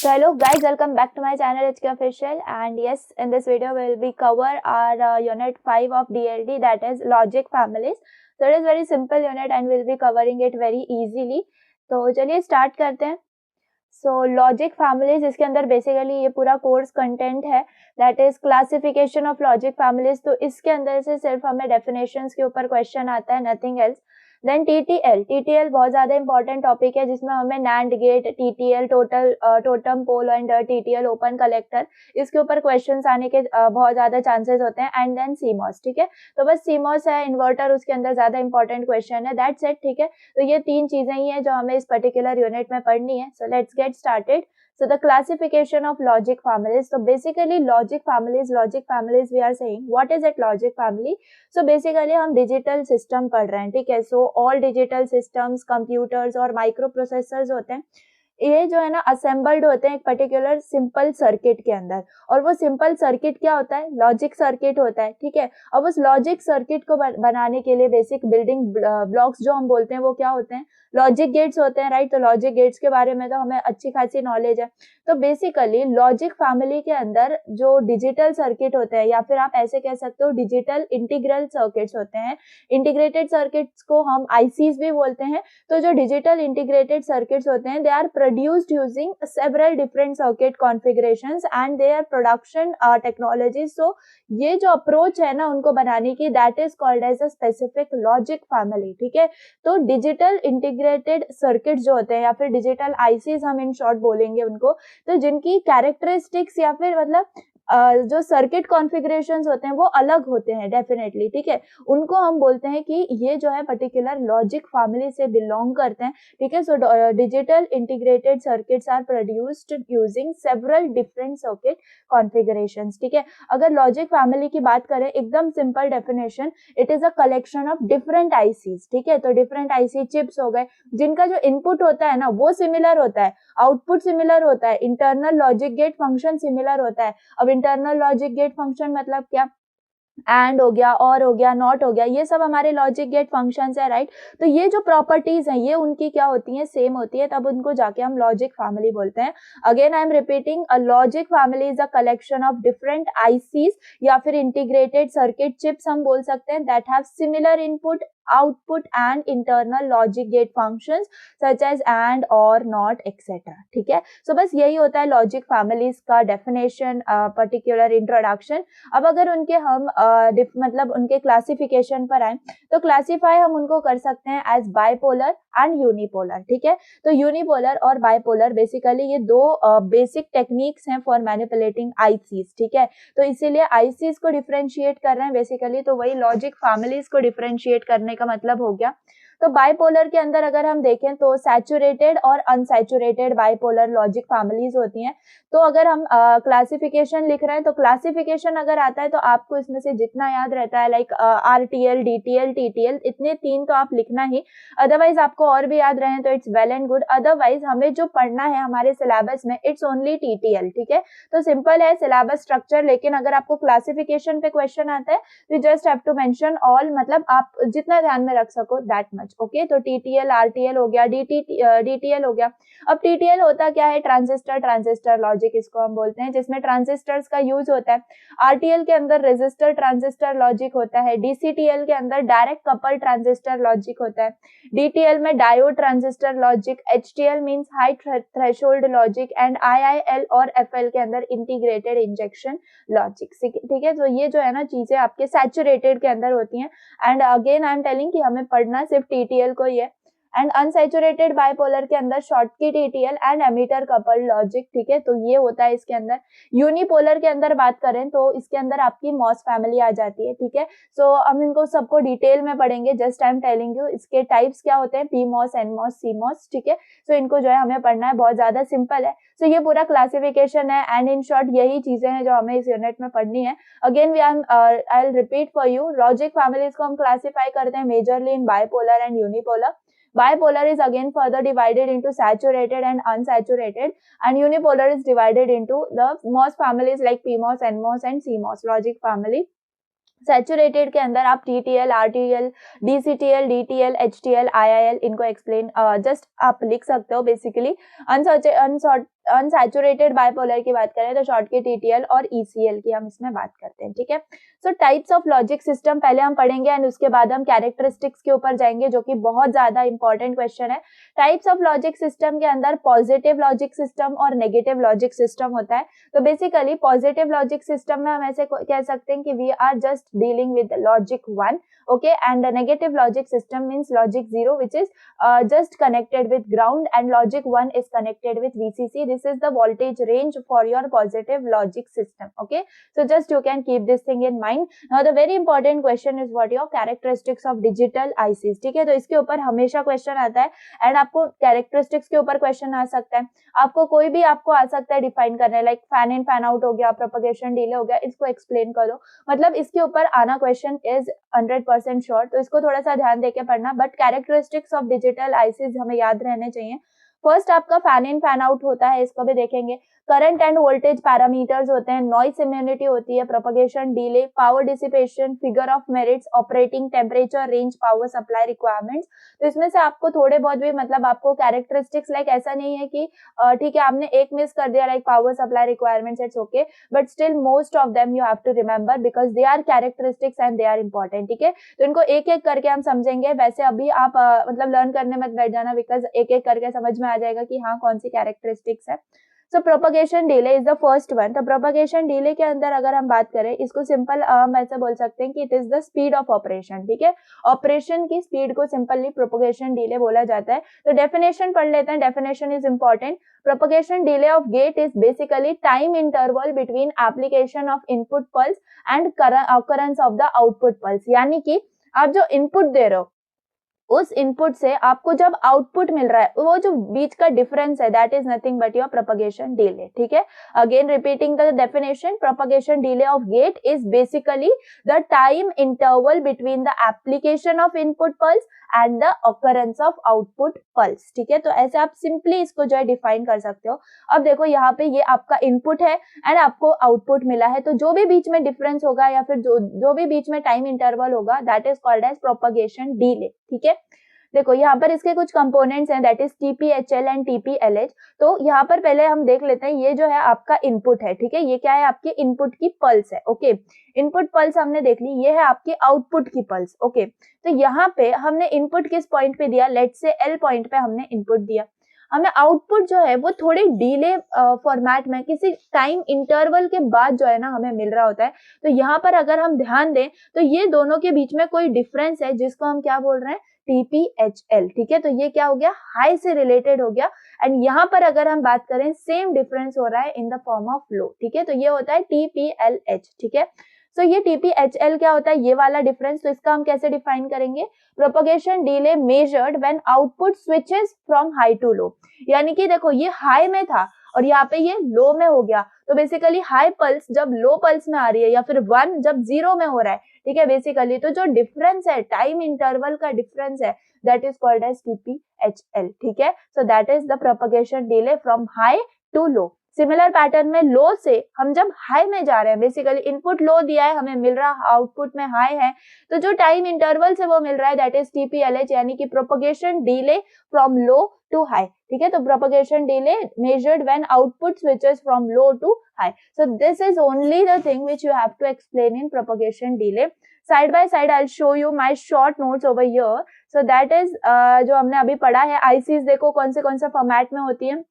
So hello guys, welcome back to my channel HK Official, and yes, in this video we will be cover our unit 5 of DLD, that is logic families. So it is very simple unit and we will be covering it very easily. तो चलिए start करते हैं. सो logic families, इसके अंदर basically ये पूरा course content है, that is classification of logic families. तो इसके अंदर से सिर्फ हमें डेफिनेशंस के ऊपर क्वेश्चन आता है, नथिंग एल्स. देन टीटीएल बहुत ज्यादा इंपॉर्टेंट टॉपिक है, जिसमें हमें NAND gate, TTL totem pole and TTL open collector, इसके ऊपर क्वेश्चंस आने के बहुत ज्यादा चांसेस होते हैं. And then CMOS. ठीक है, तो बस सीमॉस है, इन्वर्टर उसके अंदर ज्यादा इंपॉर्टेंट क्वेश्चन है, दैट्स इट. ठीक है, तो ये तीन चीजें ही है जो हमें इस पर्टिकुलर यूनिट में पढ़नी है. So let's get started. So the classification of logic families. So basically logic families we are saying, what is it logic family? So basically हम digital system पढ़ रहे हैं, ठीक है. So all digital systems, computers और microprocessors होते हैं, ये जो है ना असेंबल्ड होते हैं एक पर्टिकुलर सिंपल सर्किट के अंदर. और वो सिंपल सर्किट क्या होता है? लॉजिक सर्किट होता है. ठीक है, अब उस लॉजिक सर्किट को बनाने के लिए बेसिक बिल्डिंग ब्लॉक्स जो हम बोलते हैं वो क्या होते हैं? लॉजिक गेट्स होते हैं, राइट. तो लॉजिक गेट्स के बारे में तो हमें अच्छी खासी नॉलेज है. तो बेसिकली लॉजिक फैमिली के अंदर जो डिजिटल सर्किट होते हैं, या फिर आप ऐसे कह सकते हो डिजिटल इंटीग्रल सर्किट्स होते हैं. इंटीग्रेटेड सर्किट्स को हम आईसीज भी बोलते हैं. तो जो डिजिटल इंटीग्रेटेड सर्किट्स होते हैं, they are produced using several different circuit configurations and their production technologies. So ये जो अप्रोच है ना उनको बनाने की, that is called as a specific logic family. ठीक है, तो डिजिटल इंटीग्रेटेड सर्किट जो होते हैं, या फिर डिजिटल आईसीज हम इन शॉर्ट बोलेंगे उनको, तो जिनकी कैरेक्टरिस्टिक्स या फिर मतलब जो सर्किट कॉन्फ़िगरेशंस होते हैं वो अलग होते हैं डेफिनेटली. ठीक है, उनको हम बोलते हैं कि ये जो है पर्टिकुलर लॉजिक फैमिली से बिलोंग करते हैं. ठीक है, so digital integrated circuits are produced using several different circuit configurations. ठीक है, अगर लॉजिक फैमिली की बात करें, एकदम simple definition, it is a collection of different ICs. ठीक है, तो डिफरेंट आईसी चिप्स हो गए, जिनका जो इनपुट होता है ना वो सिमिलर होता है, आउटपुट सिमिलर होता है, internal logic gate function similar होता है. अब इंटरनल लॉजिक गेट फंक्शन मतलब क्या? एंड हो गया, और हो गया, नॉट हो गया, ये सब हमारे लॉजिक गेट फंक्शंस है, राइट. तो ये जो प्रॉपर्टीज हैं ये उनकी क्या होती हैं? सेम होती है, तब उनको जाके हम लॉजिक फैमिली बोलते हैं. Again I am repeating, a logic family is a collection of different ICs या फिर इंटीग्रेटेड सर्किट चिप्स हम बोल सकते हैं, that have similar input, output and internal logic gate functions such as and, or, not, etcetera. ठीक है, so बस यही होता है लॉजिक फैमिलीज का डेफिनेशन, पर्टिकुलर इंट्रोडक्शन. अब अगर उनके हम मतलब उनके क्लासिफिकेशन पर आए, तो क्लासिफाई हम उनको कर सकते हैं एज बाइपोलर एंड यूनिपोलर. ठीक है, तो यूनिपोलर और बाइपोलर बेसिकली ये दो बेसिक टेक्निक्स हैं फॉर मैनिपुलेटिंग आईसीज. ठीक है, तो इसीलिए आईसीज को डिफरेंशिएट कर रहे हैं बेसिकली, तो वही लॉजिक फैमिलीज को डिफरेंशिएट करने का मतलब हो गया. तो बाइपोलर के अंदर अगर हम देखें तो सैचुरेटेड और अनसैचुरेटेड बाइपोलर लॉजिक फैमिलीज होती हैं. तो अगर हम क्लासिफिकेशन लिख रहे हैं, तो क्लासिफिकेशन अगर आता है तो आपको इसमें से जितना याद रहता है, लाइक आरटीएल, डीटीएल, टीटीएल, इतने तीन तो आप लिखना ही, अदरवाइज आपको और भी याद रहे तो it's well and good. Otherwise हमें जो पढ़ना है हमारे सिलेबस में, इट्स ओनली टीटीएल. ठीक है, तो सिंपल है सिलेबस स्ट्रक्चर, लेकिन अगर आपको क्लासिफिकेशन पे क्वेश्चन आता है तो just have to mention all, मतलब आप जितना ध्यान में रख सको दैट मच. ओके, तो टीटीएल, आरटीएल हो गया, डीटीएल हो गया. अब टीटीएल होता क्या है? ट्रांजिस्टर लॉजिक इसको हम बोलते हैं, जिसमें ट्रांजिस्टर्स का यूज होता है. आरटीएल के अंदर रेजिस्टर ट्रांजिस्टर लॉजिक होता है. डीसीटीएल के अंदर डायरेक्ट कपल ट्रांजिस्टर लॉजिक होता है. डीटीएल में diode transistor logic. एचटीएल means high threshold logic. And IIL और एफएल के अंदर इंटीग्रेटेड इंजेक्शन लॉजिक. ठीक है, तो ये जो है ना चीजें आपके सैचुरेटेड के अंदर होती हैं. And again I am telling कि हमें पढ़ना सिर्फ टीटीएल को ही है. एंड अनसैचुरेटेड बाइपोलर के अंदर Schottky TTL and emitter coupled logic. ठीक है, तो ये होता है इसके अंदर. यूनिपोलर के अंदर बात करें तो इसके अंदर आपकी मॉस फैमिली आ जाती है. ठीक है, सो हम इनको सबको डिटेल में पढ़ेंगे, just I am telling you इसके टाइप्स क्या होते हैं, पीमॉस, एनमॉस, सीमॉस. ठीक है, सो इनको जो है हमें पढ़ना है, बहुत ज्यादा सिंपल है. सो ये पूरा क्लासिफिकेशन है, एंड इन शॉर्ट यही चीजें हैं जो हमें इस यूनिट में पढ़नी है. Again I will repeat for you, logic families को हम क्लासिफाई करते हैं majorly in bipolar and unipolar. Bipolar is again further divided into saturated and unsaturated, and unipolar is divided into the MOS families like PMOS, NMOS and CMOS logic family. Saturated के अंदर आप TTL, RTL, DCTL, DTL, HTL, IIL इनको explain just आप लिख सकते हो basically. Unsaturated bipolar की बात करें तो शॉर्ट की TTL और ECL की हम इसमें बात करते हैं, ठीक है। सो टाइप्स ऑफ लॉजिक सिस्टम पहले हम पढ़ेंगे एंड उसके बाद हम कैरेक्टरिस्टिक्स के ऊपर जाएंगे, जो कि बहुत ज्यादा इंपॉर्टेंट क्वेश्चन है। टाइप्स ऑफ लॉजिक सिस्टम के अंदर पॉजिटिव लॉजिक सिस्टम और नेगेटिव लॉजिक सिस्टम होता है। तो बेसिकली पॉजिटिव लॉजिक सिस्टम में हम ऐसे कह सकते हैं कि we are just dealing with logic 1, okay, and the negative logic system means logic 0, which is just connected with ground, and logic 1 is connected with VCC. This is the voltage range for your positive logic system, okay. So just you can keep this thing in mind. Now the very important question is what your characteristics of digital ICs, ठीक है। तो इसके ऊपर हमेशा question आता है and आपको characteristics के ऊपर क्वेश्चन आ सकता है, आपको कोई भी आपको आ सकता है डिफाइन करने, like fan in fan out हो गया, प्रोपगेशन डिले हो गया, इसको एक्सप्लेन करो, मतलब इसके ऊपर आना क्वेश्चन इज 100% श्योर। तो इसको थोड़ा सा ध्यान देके पढ़ना, but characteristics of digital ICs हमें याद रहने चाहिए। फर्स्ट आपका फैन इन फैन आउट होता है, इसको भी देखेंगे। करंट एंड वोल्टेज पैरामीटर्स होते हैं, नॉइस इम्यूनिटी होती है, propagation delay, power dissipation, figure of merits, operating temperature, range, power supply requirements. तो इसमें से आपको थोड़े बहुत भी मतलब आपको कैरेक्टरिस्टिक्स, लाइक ऐसा नहीं है कि ठीक है आपने एक मिस कर दिया, like power supply requirements, it's okay, but still most of them you have to remember because they are characteristics and they are important, ठीक है। तो इनको एक एक करके हम समझेंगे। वैसे अभी आप मतलब लर्न करने मत बैठ जाना, बिकॉज एक एक करके समझ में आ जाएगा कि हाँ कौन सी कैरेक्टरिस्टिक्स है। So propagation delay is the first one. तो प्रोपगेशन डिले के अंदर अगर हम बात करें, इसको सिंपल हम ऐसे बोल सकते हैं कि it is the speed of operation, ठीक है। ऑपरेशन की स्पीड को सिंपली प्रोपगेशन डिले बोला जाता है। तो डेफिनेशन पढ़ लेते हैं, definition is important. Propagation delay of gate is basically time interval between application of input pulse and occurrence of the output pulse, यानी कि आप जो इनपुट दे रहे हो उस इनपुट से आपको जब आउटपुट मिल रहा है, वो जो बीच का डिफरेंस है, that is nothing but your propagation delay, ठीक है। Again repeating the definition, propagation delay of gate is basically the time interval between the application of input pulse and the occurrence of output pulse, ठीक है। तो ऐसे आप simply इसको जो है डिफाइन कर सकते हो। अब देखो यहाँ पे ये आपका इनपुट है एंड आपको आउटपुट मिला है, तो जो भी बीच में डिफरेंस होगा या फिर जो भी बीच में टाइम इंटरवल होगा, that is called as propagation delay, ठीक है। देखो यहाँ पर इसके कुछ कंपोनेंट्स हैं, that is TPHL and TPLH। तो यहाँ पर पहले हम देख लेते हैं, ये जो है आपका इनपुट है, ठीक है। ये क्या है, आपके इनपुट की पल्स है, ओके। इनपुट पल्स हमने देख ली, ये है आपकी आउटपुट की पल्स, ओके। तो यहाँ पे हमने इनपुट किस पॉइंट पे दिया, लेट से L पॉइंट पे हमने इनपुट दिया। हमें आउटपुट जो है वो थोड़े डिले फॉर्मेट में किसी टाइम इंटरवल के बाद जो है ना हमें मिल रहा होता है। तो यहाँ पर अगर हम ध्यान दें तो ये दोनों के बीच में कोई डिफरेंस है, जिसको हम क्या बोल रहे हैं, TPHL, ठीक है। तो ये क्या हो गया, हाई से रिलेटेड हो गया। एंड यहाँ पर अगर हम बात करें, सेम डिफरेंस हो रहा है in the form of low, ठीक है। तो ये होता है TPLH, ठीक है। सो ये TPHL क्या होता है, ये वाला डिफरेंस। तो इसका हम कैसे डिफाइन करेंगे, propagation delay measured when output switches from high to low, यानी कि देखो ये हाई में था और यहाँ पे ये लो में हो गया। तो बेसिकली हाई पल्स जब लो पल्स में आ रही है या फिर 1 जब 0 में हो रहा है, ठीक है। बेसिकली तो जो डिफरेंस है, टाइम इंटरवल का डिफरेंस है, that is called as TPHL, ठीक है। So that is the propagation delay from high to low. Similar pattern में लो से हम जब हाई में जा रहे हैं, बेसिकली इनपुट लो दिया है, हमें मिल रहा आउटपुट में हाई है, तो जो टाइम इंटरवल से वो मिल रहा है, दैट इज TPLH, यानी कि propagation delay from low to high, ठीक है। तो propagation delay measured when output switches from low to high. So this is only the thing which you have to explain in propagation delay. Side by side I will show you my short notes over here. So that is जो हमने अभी पढ़ा है, ICs देखो कौन से format में होती है।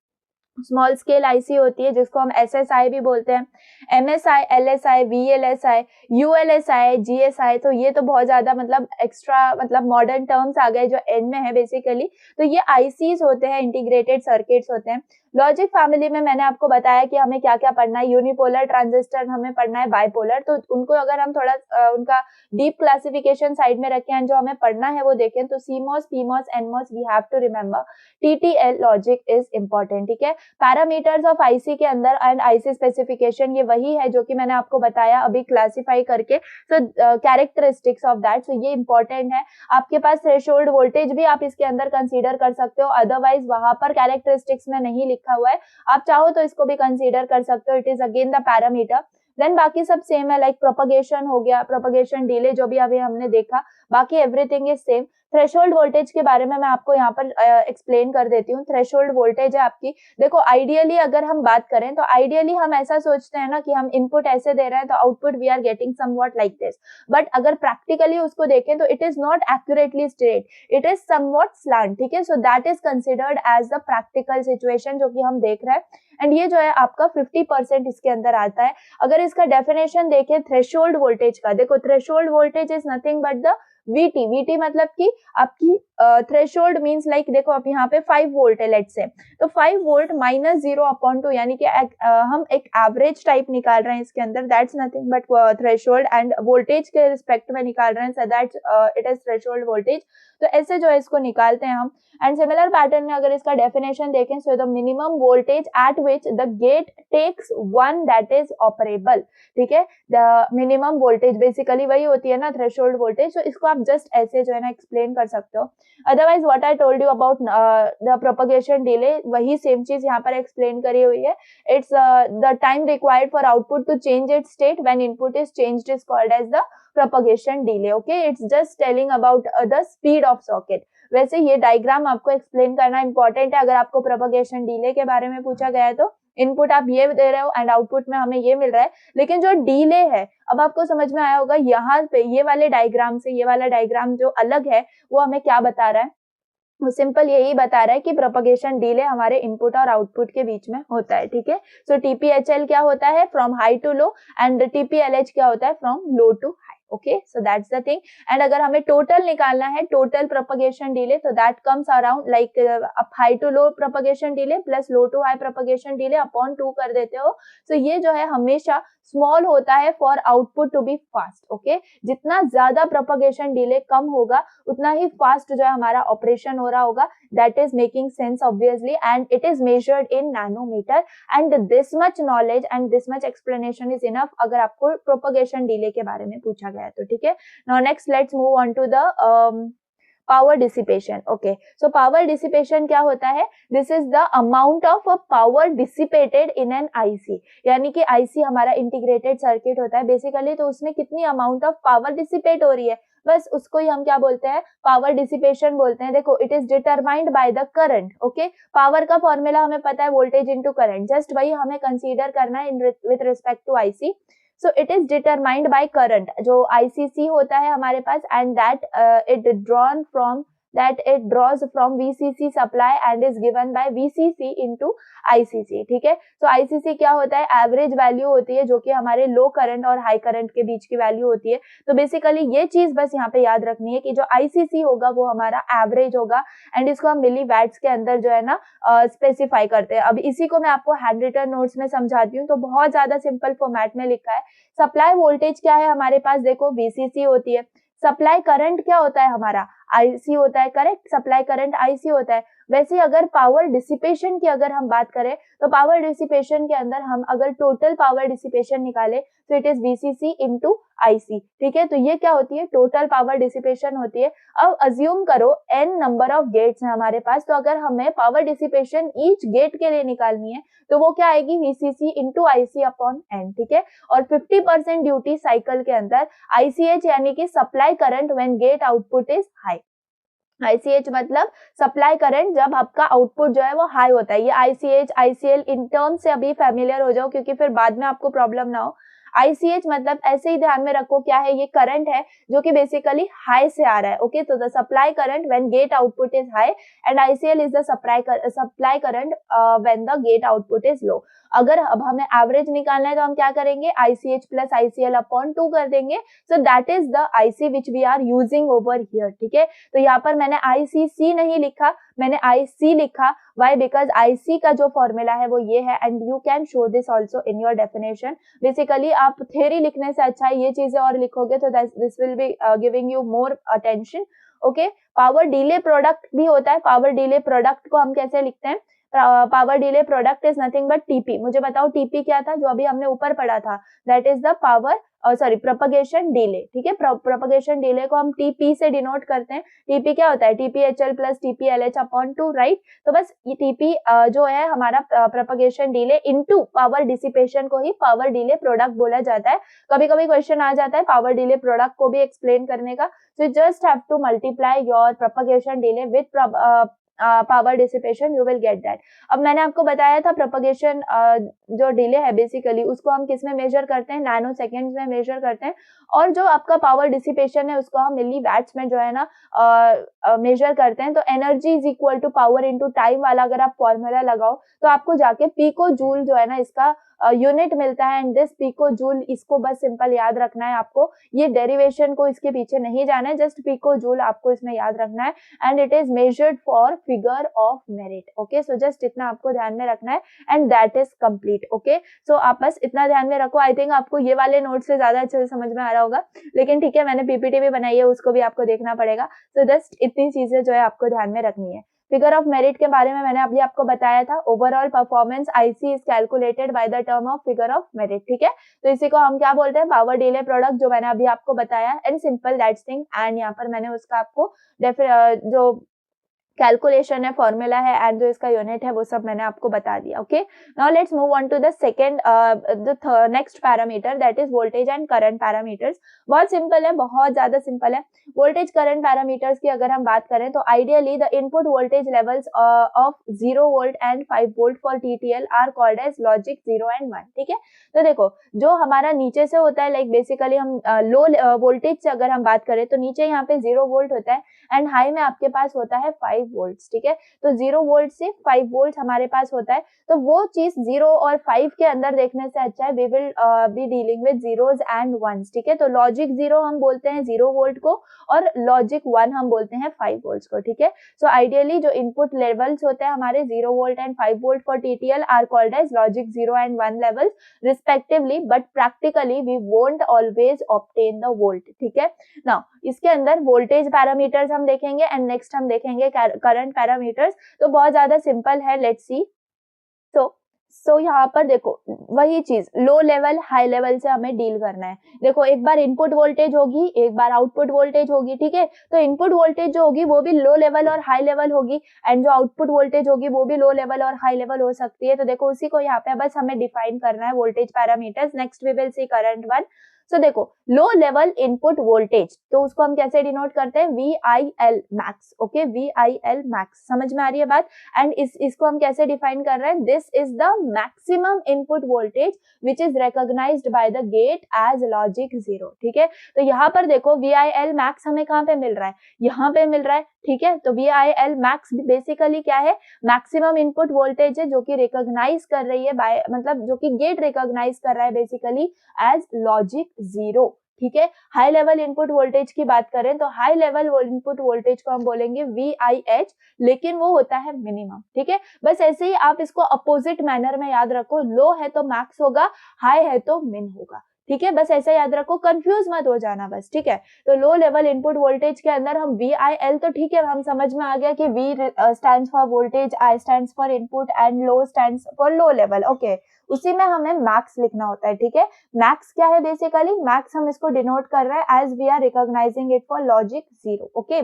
स्मॉल स्केल आईसी होती है जिसको हम SSI भी बोलते हैं, MSI, LSI, VLSI, ULSI, GSI। तो ये तो बहुत ज्यादा मतलब एक्स्ट्रा मतलब मॉडर्न टर्म्स आ गए जो एंड में है बेसिकली। तो ये आईसीज होते हैं, इंटीग्रेटेड सर्किट्स होते हैं। लॉजिक फैमिली में मैंने आपको बताया कि हमें क्या क्या पढ़ना है, यूनिपोलर ट्रांजिस्टर हमें पढ़ना है, बाइपोलर। तो उनको अगर हम थोड़ा उनका डीप क्लासिफिकेशन साइड में रखें जो हमें पढ़ना है वो देखें, तो CMOS, PMOS, NMOS we have to remember. TTL logic is important, ठीक है। पैरामीटर्स ऑफ आईसी के अंदर एंड आईसी स्पेसिफिकेशन ये वही है जो कि मैंने आपको बताया अभी क्लासिफाई करके। सो कैरेक्टरिस्टिक्स ऑफ दैट, सो ये इंपॉर्टेंट है। आपके पास थ्रेशोल्ड वोल्टेज भी आप इसके अंदर कंसीडर कर सकते हो, अदरवाइज वहां पर कैरेक्टरिस्टिक्स में नहीं लिखा हुआ है, आप चाहो तो इसको भी कंसीडर कर सकते हो। It is again the parameter. Then बाकी सब सेम है, लाइक प्रोपगेशन हो गया, प्रोपगेशन डिले जो भी अभी हमने देखा, बाकी everything is same. Threshold voltage के बारे में मैं आपको यहाँ पर एक्सप्लेन कर देती हूँ। थ्रेशोल्ड वोल्टेज है आपकी, देखो आइडियली अगर हम बात करें तो आइडियली हम ऐसा सोचते हैं ना कि हम इनपुट ऐसे दे रहे हैं तो output we are getting somewhat like this, but अगर प्रैक्टिकली उसको देखें तो it is not accurately straight, it is somewhat slant, ठीक है। So that is considered as the practical situation जो कि हम देख रहे हैं, एंड ये जो है आपका 50% इसके अंदर आता है। अगर इसका डेफिनेशन देखें थ्रेशोल्ड वोल्टेज का, देखो threshold voltage is nothing but the VT, VT मतलब कि आपकी थ्रेशोल्ड मींस लाइक देखो आप यहाँ पे 5 वोल्ट है लेट्स से, तो 5 वोल्ट माइनस 0/2 यानी कि हम एक एवरेज टाइप निकाल रहे हैं इसके अंदर, that's nothing but threshold, end voltage के रिस्पेक्ट में निकाल रहे हैं, सो that's it is threshold voltage. तो ऐसे जो है इसको निकालते हैं हम। एंड सिमिलर पैटर्न में अगर इसका डेफिनेशन देखें, so the minimum voltage at which the gate takes one that is operable, ठीक है। द मिनिमम वोल्टेज बेसिकली वही होती है ना थ्रेशोल्ड वोल्टेज, तो इसको आप जस्ट ऐसे जो है ना एक्सप्लेन कर सकते हो। Otherwise what I told you about the propagation delay, वही सेम चीज यहाँ पर एक्सप्लेन करी हुई है। It's the time required for output to change its state when input is changed is called as the propagation delay, okay, it's just telling about the speed of circuit। वैसे ये diagram आपको explain करना important है, अगर आपको propagation delay के बारे में पूछा गया है तो इनपुट आप ये दे रहे हो एंड आउटपुट में हमें ये मिल रहा है, लेकिन जो डिले है, अब आपको समझ में आया होगा यहाँ पे ये वाले डायग्राम से ये वाला डायग्राम जो अलग है वो हमें क्या बता रहा है, वो सिंपल यही बता रहा है कि प्रोपगेशन डिले हमारे इनपुट और आउटपुट के बीच में होता है, ठीक है। सो टीपीएचएल क्या होता है, from high to low, and TPLH क्या होता है, from low to high, okay. So that's the thing. And अगर हमें टोटल निकालना है, टोटल प्रोपगेशन डिले, तो दैट कम्स अराउंड लाइक आप high to low propagation delay plus low to high propagation delay upon 2 कर देते हो। सो ये जो है हमेशा स्मॉल होता है for output to be fast, okay. जितना ज्यादा प्रोपगेशन डिले कम होगा उतना ही फास्ट जो है हमारा ऑपरेशन हो रहा होगा, that is making sense obviously, and it is measured in nanometer, and this much knowledge and this much explanation is enough अगर आपको प्रोपगेशन डिले के बारे में पूछा गया है तो, ठीक है। Now next let's move on to the power dissipation, okay. So power dissipation क्या होता है, this is the amount of a power dissipated in an IC, यानी कि आईसी हमारा इंटीग्रेटेड सर्किट होता है बेसिकली, तो उसमें कितनी अमाउंट ऑफ पावर डिसिपेट हो रही है, बस उसको ही हम क्या बोलते हैं, पावर डिसिपेशन बोलते हैं। देखो it is determined by the current, okay. Power का फॉर्मूला हमें पता है, वोल्टेज इनटू करंट, जस्ट वही हमें कंसीडर करना है with respect to IC. So it is determined by current, जो आईसीसी होता है हमारे पास, and that it draws from VCC supply and is given by VCC into ICC, ठीक है। तो ICC क्या होता है, एवरेज वैल्यू होती है जो कि हमारे लो करंट और हाई करंट के बीच की वैल्यू होती है। तो बेसिकली ये चीज बस यहाँ पे याद रखनी है कि जो ICC होगा वो हमारा एवरेज होगा, एंड इसको हम मिली वैट्स के अंदर जो है ना स्पेसिफाई करते हैं। अब इसी को मैं आपको हैंड रिटन नोट्स में समझाती हूँ, तो बहुत ज्यादा सिंपल फॉर्मेट में लिखा है। सप्लाई वोल्टेज क्या है हमारे पास, देखो VCC होती है। सप्लाई करंट क्या होता है हमारा, आईसी होता है, करेक्ट, सप्लाई करंट आईसी होता है। वैसे अगर पावर डिसिपेशन की अगर हम बात करें तो पावर डिसिपेशन के अंदर हम अगर टोटल पावर डिसिपेशन निकाले तो it is VCC into IC, ठीक है। तो ये क्या होती है, टोटल पावर डिसिपेशन होती है। अब अज्यूम करो n नंबर ऑफ गेट्स हैं हमारे पास, तो अगर हमें पावर डिसिपेशन ईच गेट के लिए निकालनी है तो वो क्या आएगी, VCC into IC upon n, ठीक है। और 50% ड्यूटी साइकिल के अंदर ICH यानी कि supply current when gate output is high, ICH मतलब सप्लाई करंट जब आपका आउटपुट जो है वो हाई होता है। ये ICH ICL इन टर्म से अभी फैमिलियर हो जाओ क्योंकि फिर बाद में आपको प्रॉब्लम ना हो। ICH मतलब ऐसे ही ध्यान में रखो क्या है, ये करंट है जो कि बेसिकली हाई से आ रहा है, ओके। तो the supply current when gate output is high and ICL is the supply current when the gate output is low. अगर अब हमें एवरेज निकालना है तो हम क्या करेंगे, ICH प्लस ICL अपॉन 2 कर देंगे। So that is the IC which we are using over here, ठीक है। तो यहाँ पर मैंने ICC नहीं लिखा, मैंने IC लिखा। वाई, बिकॉज IC का जो फॉर्मूला है वो ये है, and you can show this also in your definition. Basically आप थ्योरी लिखने से अच्छा ये चीजें और लिखोगे तो this will be giving you more attention, okay. Power delay product भी होता है। पावर डिले प्रोडक्ट को हम कैसे लिखते हैं, power delay product is nothing but TP. मुझे बताओ टीपी क्या था जो अभी हमने ऊपर पढ़ा था, that is the power sorry propagation delay, ठीक है। प्रोपगेशन डिले को हम टीपी से डिनोट करते हैं। टीपी क्या होता है, टीपीएचएल प्लस टीपीएलएच अपॉन 2, राइट। तो बस ये टीपी जो है हमारा propagation delay into power dissipation को ही पावर डिले प्रोडक्ट बोला जाता है। कभी कभी क्वेश्चन आ जाता है पावर डिले प्रोडक्ट को भी एक्सप्लेन करने का, so just have to multiply your propagation delay with power dissipation, you will get that. अब मैंने आपको बताया था प्रोपगेशन जो डिले है बेसिकली उसको हम किस में मेजर करते हैं, नैनो सेकेंड्स में मेजर करते हैं, और जो आपका पावर डिसिपेशन है उसको हम मिली वैट्स में जो है ना मेजर करते हैं। तो energy is equal to power into time वाला अगर आप फॉर्मूला लगाओ तो आपको जाके पिको जूल जो है ना इसका यूनिट मिलता है, एंड दिस पिको जूल, इसको बस सिंपल याद रखना है आपको, ये डेरिवेशन को इसके पीछे नहीं जाना है, जस्ट पिको जूल आपको इसमें याद रखना है, and it is measured for figure of merit, okay. So just इतना आपको ध्यान में रखना है and that is complete, okay. So आप बस इतना ध्यान में रखो। आई थिंक आपको ये वाले नोट से ज्यादा अच्छे से समझ में आ रहा होगा, लेकिन ठीक है मैंने पीपीटी भी बनाई है, उसको भी आपको देखना पड़ेगा। सो जस्ट इतनी चीजें जो है आपको ध्यान में रखनी है। फिगर ऑफ मेरिट के बारे में मैंने अभी आपको बताया था, overall performance IC is calculated by the term of figure of merit, ठीक है। तो इसी को हम क्या बोलते हैं, पावर डिले प्रोडक्ट, जो मैंने अभी आपको बताया, and simple that's thing. And यहाँ पर मैंने उसका आपको जो कैलकुलेशन है, फॉर्मूला है, एंड जो इसका यूनिट है वो सब मैंने आपको बता दिया, okay. Now let's move on to the second the next parameter, that is voltage and current parameters. बहुत सिंपल है, बहुत ज्यादा सिंपल है। वोल्टेज करंट पैरामीटर्स की अगर हम बात करें तो ideally the input voltage levels of 0 volt and 5 volt for TTL are called as logic 0 and 1, ठीक है। तो देखो जो हमारा नीचे से होता है, लाइक बेसिकली हम लो वोल्टेज से अगर हम बात करें तो नीचे यहाँ पे 0 वोल्ट होता है, एंड हाई में आपके पास होता है 5 वोल्ट्स, ठीक है। तो 0 वोल्ट से 5 वोल्ट हमारे पास होता है, तो वो चीज 0 और 5 के अंदर देखने से अच्छा है we will be dealing with zeros and ones, ठीक है। तो लॉजिक 0 हम बोलते हैं 0 वोल्ट को, और लॉजिक 1 हम बोलते हैं 5 वोल्ट्स को, ठीक है। सो आइडियली जो इनपुट लेवल्स होते हैं हमारे 0 volt and 5 volt for TTL are called as logic 0 and 1 levels respectively, but practically we won't always obtain the volt, ठीक है। नाउ इसके अंदर वोल्टेज पैरामीटर्स हम देखेंगे, एंड नेक्स्ट हम देखेंगे करंट पैरामीटर्स। तो बहुत ज्यादा सिंपल है, लेट्स सी। सो यहाँ पर देखो वही चीज, लो लेवल हाई लेवल से हमें डील करना है। देखो एक बार इनपुट वोल्टेज होगी, एक बार आउटपुट वोल्टेज होगी, ठीक है। तो इनपुट वोल्टेज जो होगी वो भी लो लेवल और हाई लेवल होगी, एंड जो आउटपुट वोल्टेज होगी वो भी लो लेवल और हाई लेवल हो सकती है। तो देखो उसी को यहाँ पे बस हमें डिफाइन करना है, voltage parameters. Next we will see current one. So देखो लो लेवल इनपुट वोल्टेज, तो उसको हम कैसे डिनोट करते हैं, VIL max, okay, VIL max, समझ में आ रही है बात। एंड इसको हम कैसे डिफाइन कर रहे हैं, this is the maximum input voltage which is recognized by the gate as logic 0, ठीक है। तो यहाँ पर देखो VIL मैक्स हमें कहाँ पे मिल रहा है, यहाँ पे मिल रहा है, ठीक है। तो VIL मैक्स बेसिकली क्या है, मैक्सिमम इनपुट वोल्टेज है जो कि रिकॉग्नाइज कर रही है बाय, मतलब जो कि गेट रिकॉग्नाइज कर रहा है बेसिकली एज लॉजिक 0, ठीक है। हाई लेवल इनपुट वोल्टेज की बात करें तो हाई लेवल इनपुट वोल्टेज को हम बोलेंगे VIH, लेकिन वो होता है मिनिमम, ठीक है। बस ऐसे ही आप इसको अपोजिट मैनर में याद रखो, लो है तो मैक्स होगा, हाई है तो मिन होगा, ठीक है। बस ऐसा याद रखो, कंफ्यूज मत हो जाना बस, ठीक है। तो लो लेवल इनपुट वोल्टेज के अंदर हम VIL, तो ठीक है हम समझ में आ गया कि V stands for voltage, I stands for input, and low stands for low level, okay. उसी में हमें मैक्स लिखना होता है, ठीक है। मैक्स क्या है बेसिकली, मैक्स हम इसको डिनोट कर रहे हैं as we are recognizing it for logic 0, okay,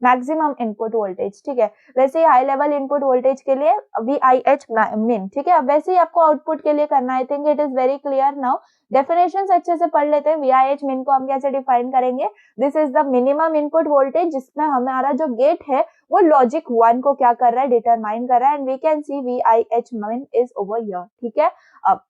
maximum input voltage, ठीक है। वैसे ही हाई लेवल इनपुट वोल्टेज के लिए VIH मिन, ठीक है। अब वैसे ही आपको आउटपुट के लिए करना है, I think it is very clear now. Definitions अच्छे से पढ़ लेते हैं। VIH मिन को हम कैसे डिफाइन करेंगे, this is the minimum input voltage जिसमें हमारा जो गेट है वो लॉजिक 1 को क्या कर रहा है, डिटरमाइन कर रहा है, and we can see VIH min is over here, ठीक है। अब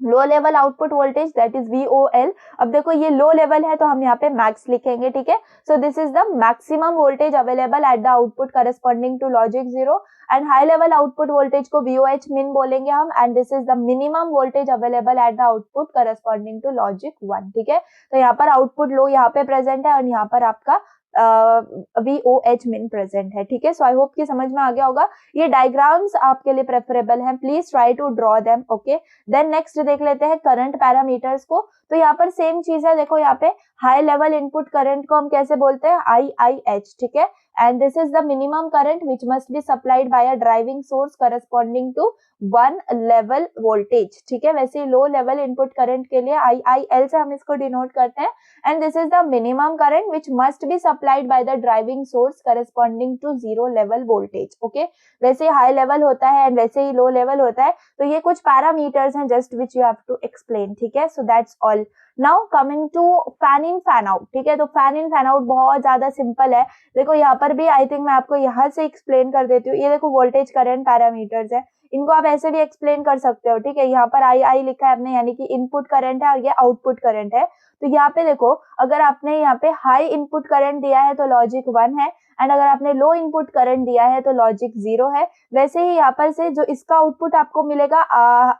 low level output voltage that is VOL। अब देखो ये लो लेवल है तो हम यहाँ पे मैक्स लिखेंगे, ठीक है। So this is the maximum voltage available at the output corresponding to logic 0, and high level output voltage को VOH मिन बोलेंगे हम, and this is the minimum voltage available at the output corresponding to logic 1, ठीक है। तो यहाँ पर output low यहाँ पे प्रेजेंट है, और यहाँ पर आपका VOH मिन प्रेजेंट है, ठीक है। सो आई होप कि समझ में आ गया होगा। ये डायग्राम्स आपके लिए प्रेफरेबल हैं, please try to draw them, okay. Then next देख लेते हैं करंट पैरामीटर्स को। तो यहाँ पर सेम चीज है, देखो यहाँ पे हाई लेवल इनपुट करंट को हम कैसे बोलते हैं, IIH, ठीक है। and this is the minimum current which must be supplied by a driving source corresponding to 1 level voltage. ठीक है, वैसे ही लो लेवल इनपुट करंट के लिए IIL से हम इसको डिनोट करते हैं, and this is the minimum current which must be supplied by the driving source corresponding to 0 level voltage. okay, वैसे ही हाई लेवल होता है एंड वैसे ही लो लेवल होता है, तो ये कुछ पैरामीटर्स हैं just which you have to explain. ठीक है, so that's all. Now coming to fan in fan out. ठीक है, तो फैन इन फैन आउट बहुत ज्यादा सिंपल है. देखो यहाँ पर भी आई थिंक मैं आपको यहाँ से एक्सप्लेन कर देती हूँ. ये देखो वोल्टेज करंट पैरामीटर्स है, इनको आप ऐसे भी एक्सप्लेन कर सकते हो. ठीक है, यहाँ पर आई लिखा है आपने, यानी कि इनपुट करंट है और ये आउटपुट करंट है. तो यहाँ पे देखो, अगर आपने यहाँ पे हाई इनपुट करंट दिया है तो लॉजिक 1 है, एंड अगर आपने लो इनपुट करंट दिया है तो लॉजिक 0 है. वैसे ही यहाँ पर से जो इसका आउटपुट आपको मिलेगा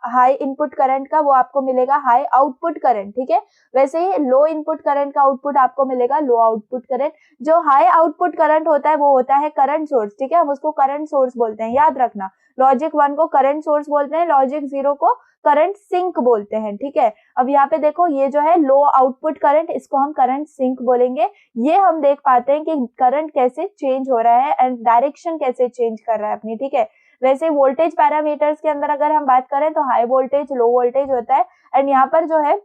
हाई इनपुट करंट का, वो आपको मिलेगा हाई आउटपुट करंट. ठीक है, वैसे ही लो इनपुट करंट का आउटपुट आपको मिलेगा लो आउटपुट करंट. जो हाई आउटपुट करंट होता है वो होता है करंट सोर्स. ठीक है, हम उसको करंट सोर्स बोलते हैं, याद रखना. लॉजिक 1 को करंट सोर्स बोलते हैं, लॉजिक 0 को करंट सिंक बोलते हैं. ठीक है, अब यहाँ पे देखो ये जो है लो आउटपुट करंट, इसको हम करंट सिंक बोलेंगे. ये हम देख पाते हैं कि करंट कैसे चेंज हो रहा है एंड डायरेक्शन कैसे चेंज कर रहा है अपनी. ठीक है, वैसे वोल्टेज पैरामीटर्स के अंदर अगर हम बात करें तो हाई वोल्टेज लो वोल्टेज होता है, एंड यहाँ पर जो है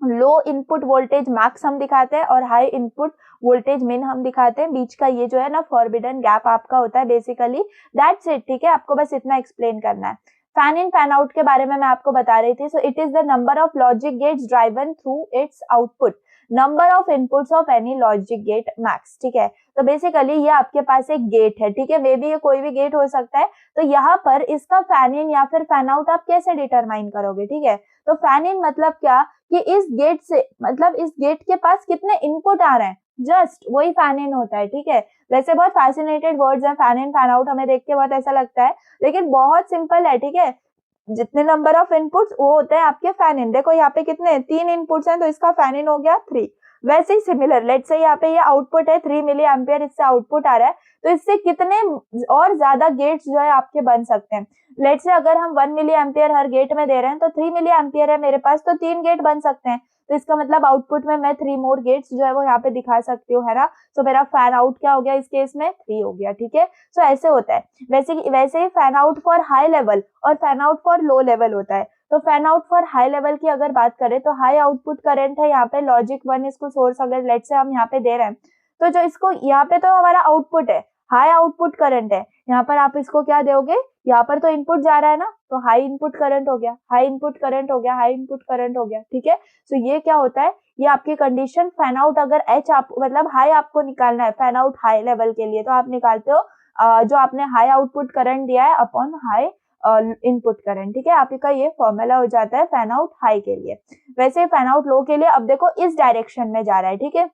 लो इनपुट वोल्टेज मैक्स हम दिखाते हैं और हाई इनपुट वोल्टेज मिन हम दिखाते हैं. बीच का ये जो है ना फॉरबिडन गैप आपका होता है बेसिकली. That's it. ठीक है, आपको बस इतना एक्सप्लेन करना है. फैन इन फैन आउट के बारे में मैं आपको बता रही थी. So it is the number of logic gates driven through its output, number of inputs of any logic gate max. ठीक है, तो बेसिकली ये आपके पास एक गेट है. ठीक है, मे बी ये कोई भी गेट हो सकता है. तो यहाँ पर इसका फैन इन या फिर फैन आउट आप कैसे डिटरमाइन करोगे. ठीक है, तो फैन इन मतलब क्या कि इस गेट से, मतलब इस गेट के पास कितने इनपुट आ रहे हैं, जस्ट वही फैन इन होता है. ठीक है, वैसे बहुत फैसिनेटेड वर्ड्स हैं फैन इन फैन आउट, हमें देख के बहुत ऐसा लगता है, लेकिन बहुत सिंपल है. ठीक है, जितने नंबर ऑफ इनपुट्स वो होते हैं आपके फैन इन. देखो यहाँ पे कितने 3 इनपुट्स हैं, तो इसका फैन इन हो गया 3. वैसे ही सिमिलर, लेट्स से यहाँ पे ये आउटपुट है 3 मिली एम्पियर, इससे आउटपुट आ रहा है, तो इससे कितने और ज्यादा गेट्स जो है आपके बन सकते हैं. लेट्स से अगर हम 1 मिली एम्पियर हर गेट में दे रहे हैं, तो 3 मिली एम्पियर है मेरे पास, तो 3 गेट बन सकते हैं. तो इसका मतलब आउटपुट में मैं 3 मोर गेट्स जो है वो यहाँ पे दिखा सकती हूँ, है ना. तो मेरा फैन आउट क्या हो गया इस केस में, 3 हो गया. ठीक है, सो ऐसे होता है. वैसे ही fan out for high level और fan out for low level होता है. तो fan out for high level की अगर बात करें तो हाई आउटपुट करंट है यहाँ पे लॉजिक 1, इसको सोर्स अगर लेट से हम यहाँ पे दे रहे हैं, तो जो इसको यहाँ पे तो हमारा आउटपुट है, हाई आउटपुट करंट है, यहाँ पर आप इसको क्या दोगे, यहाँ पर तो इनपुट जा रहा है ना, तो हाई इनपुट करंट हो गया, हाई इनपुट करंट हो गया, हाई इनपुट करंट हो गया. ठीक है, सो ये क्या होता है, ये आपकी कंडीशन. फैन आउट अगर एच आप मतलब हाई आपको निकालना है फैन आउट हाई लेवल के लिए, तो आप निकालते हो जो आपने हाई आउटपुट करंट दिया है अपॉन हाई इनपुट करंट. ठीक है, आपका ये फॉर्मूला हो जाता है फैन आउट हाई के लिए. वैसे फैन आउट लो के लिए अब देखो इस डायरेक्शन में जा रहा है. ठीक है,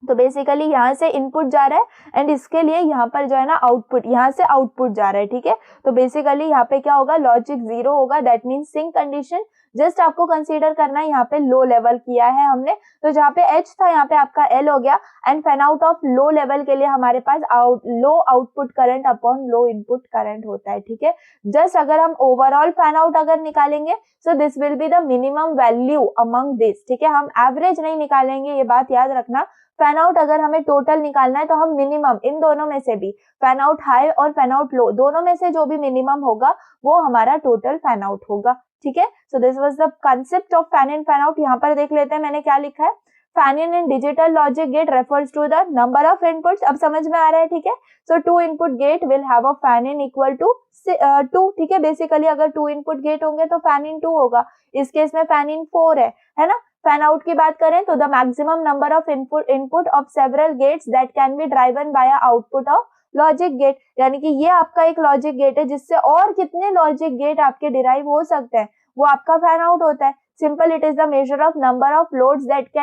तो बेसिकली यहाँ से इनपुट जा रहा है एंड इसके लिए यहाँ पर जो है ना आउटपुट, यहाँ से आउटपुट जा रहा है. ठीक है, तो बेसिकली यहाँ पे क्या होगा, लॉजिक 0 होगा, that means sink condition. Just आपको कंसीडर करना है यहाँ पे लो लेवल किया है हमने, तो जहाँ पे H था यहाँ पे आपका L हो गया. And fan out of low level के लिए हमारे पास लो आउटपुट करंट अपॉन लो इनपुट करंट होता है. ठीक है, जस्ट अगर हम ओवरऑल फैन आउट अगर निकालेंगे, so this will be the minimum value among this. ठीक है, हम एवरेज नहीं निकालेंगे, ये बात याद रखना. फैन आउट अगर हमें टोटल निकालना है तो हम मिनिमम इन दोनों में से भी, फैन आउट हाई और फैन आउट लो, दोनों में से जो भी मिनिमम होगा वो हमारा टोटल फैन आउट होगा. ठीक है, so this was the concept of fan in fan out. यहाँ पर देख लेते हैं मैंने क्या लिखा है. Fan in digital logic gate refers to the number of inputs. अब समझ में आ रहा है. ठीक है, so 2 input gate will have a fan in equal to 2. ठीक है, बेसिकली अगर 2 इनपुट गेट होंगे तो फैन इन 2 होगा. इस केस में फैन इन 4 है ना. फैन आउट की बात करें तो the maximum number of input of several gates that can be driven by output of logic gate, यानी कि ये आपका एक लॉजिक गेट है जिससे और कितने लॉजिक गेट आपके डिराइव हो सकते हैं, वो आपका फैन आउट होता है. Simple, it is the measure of number of loads that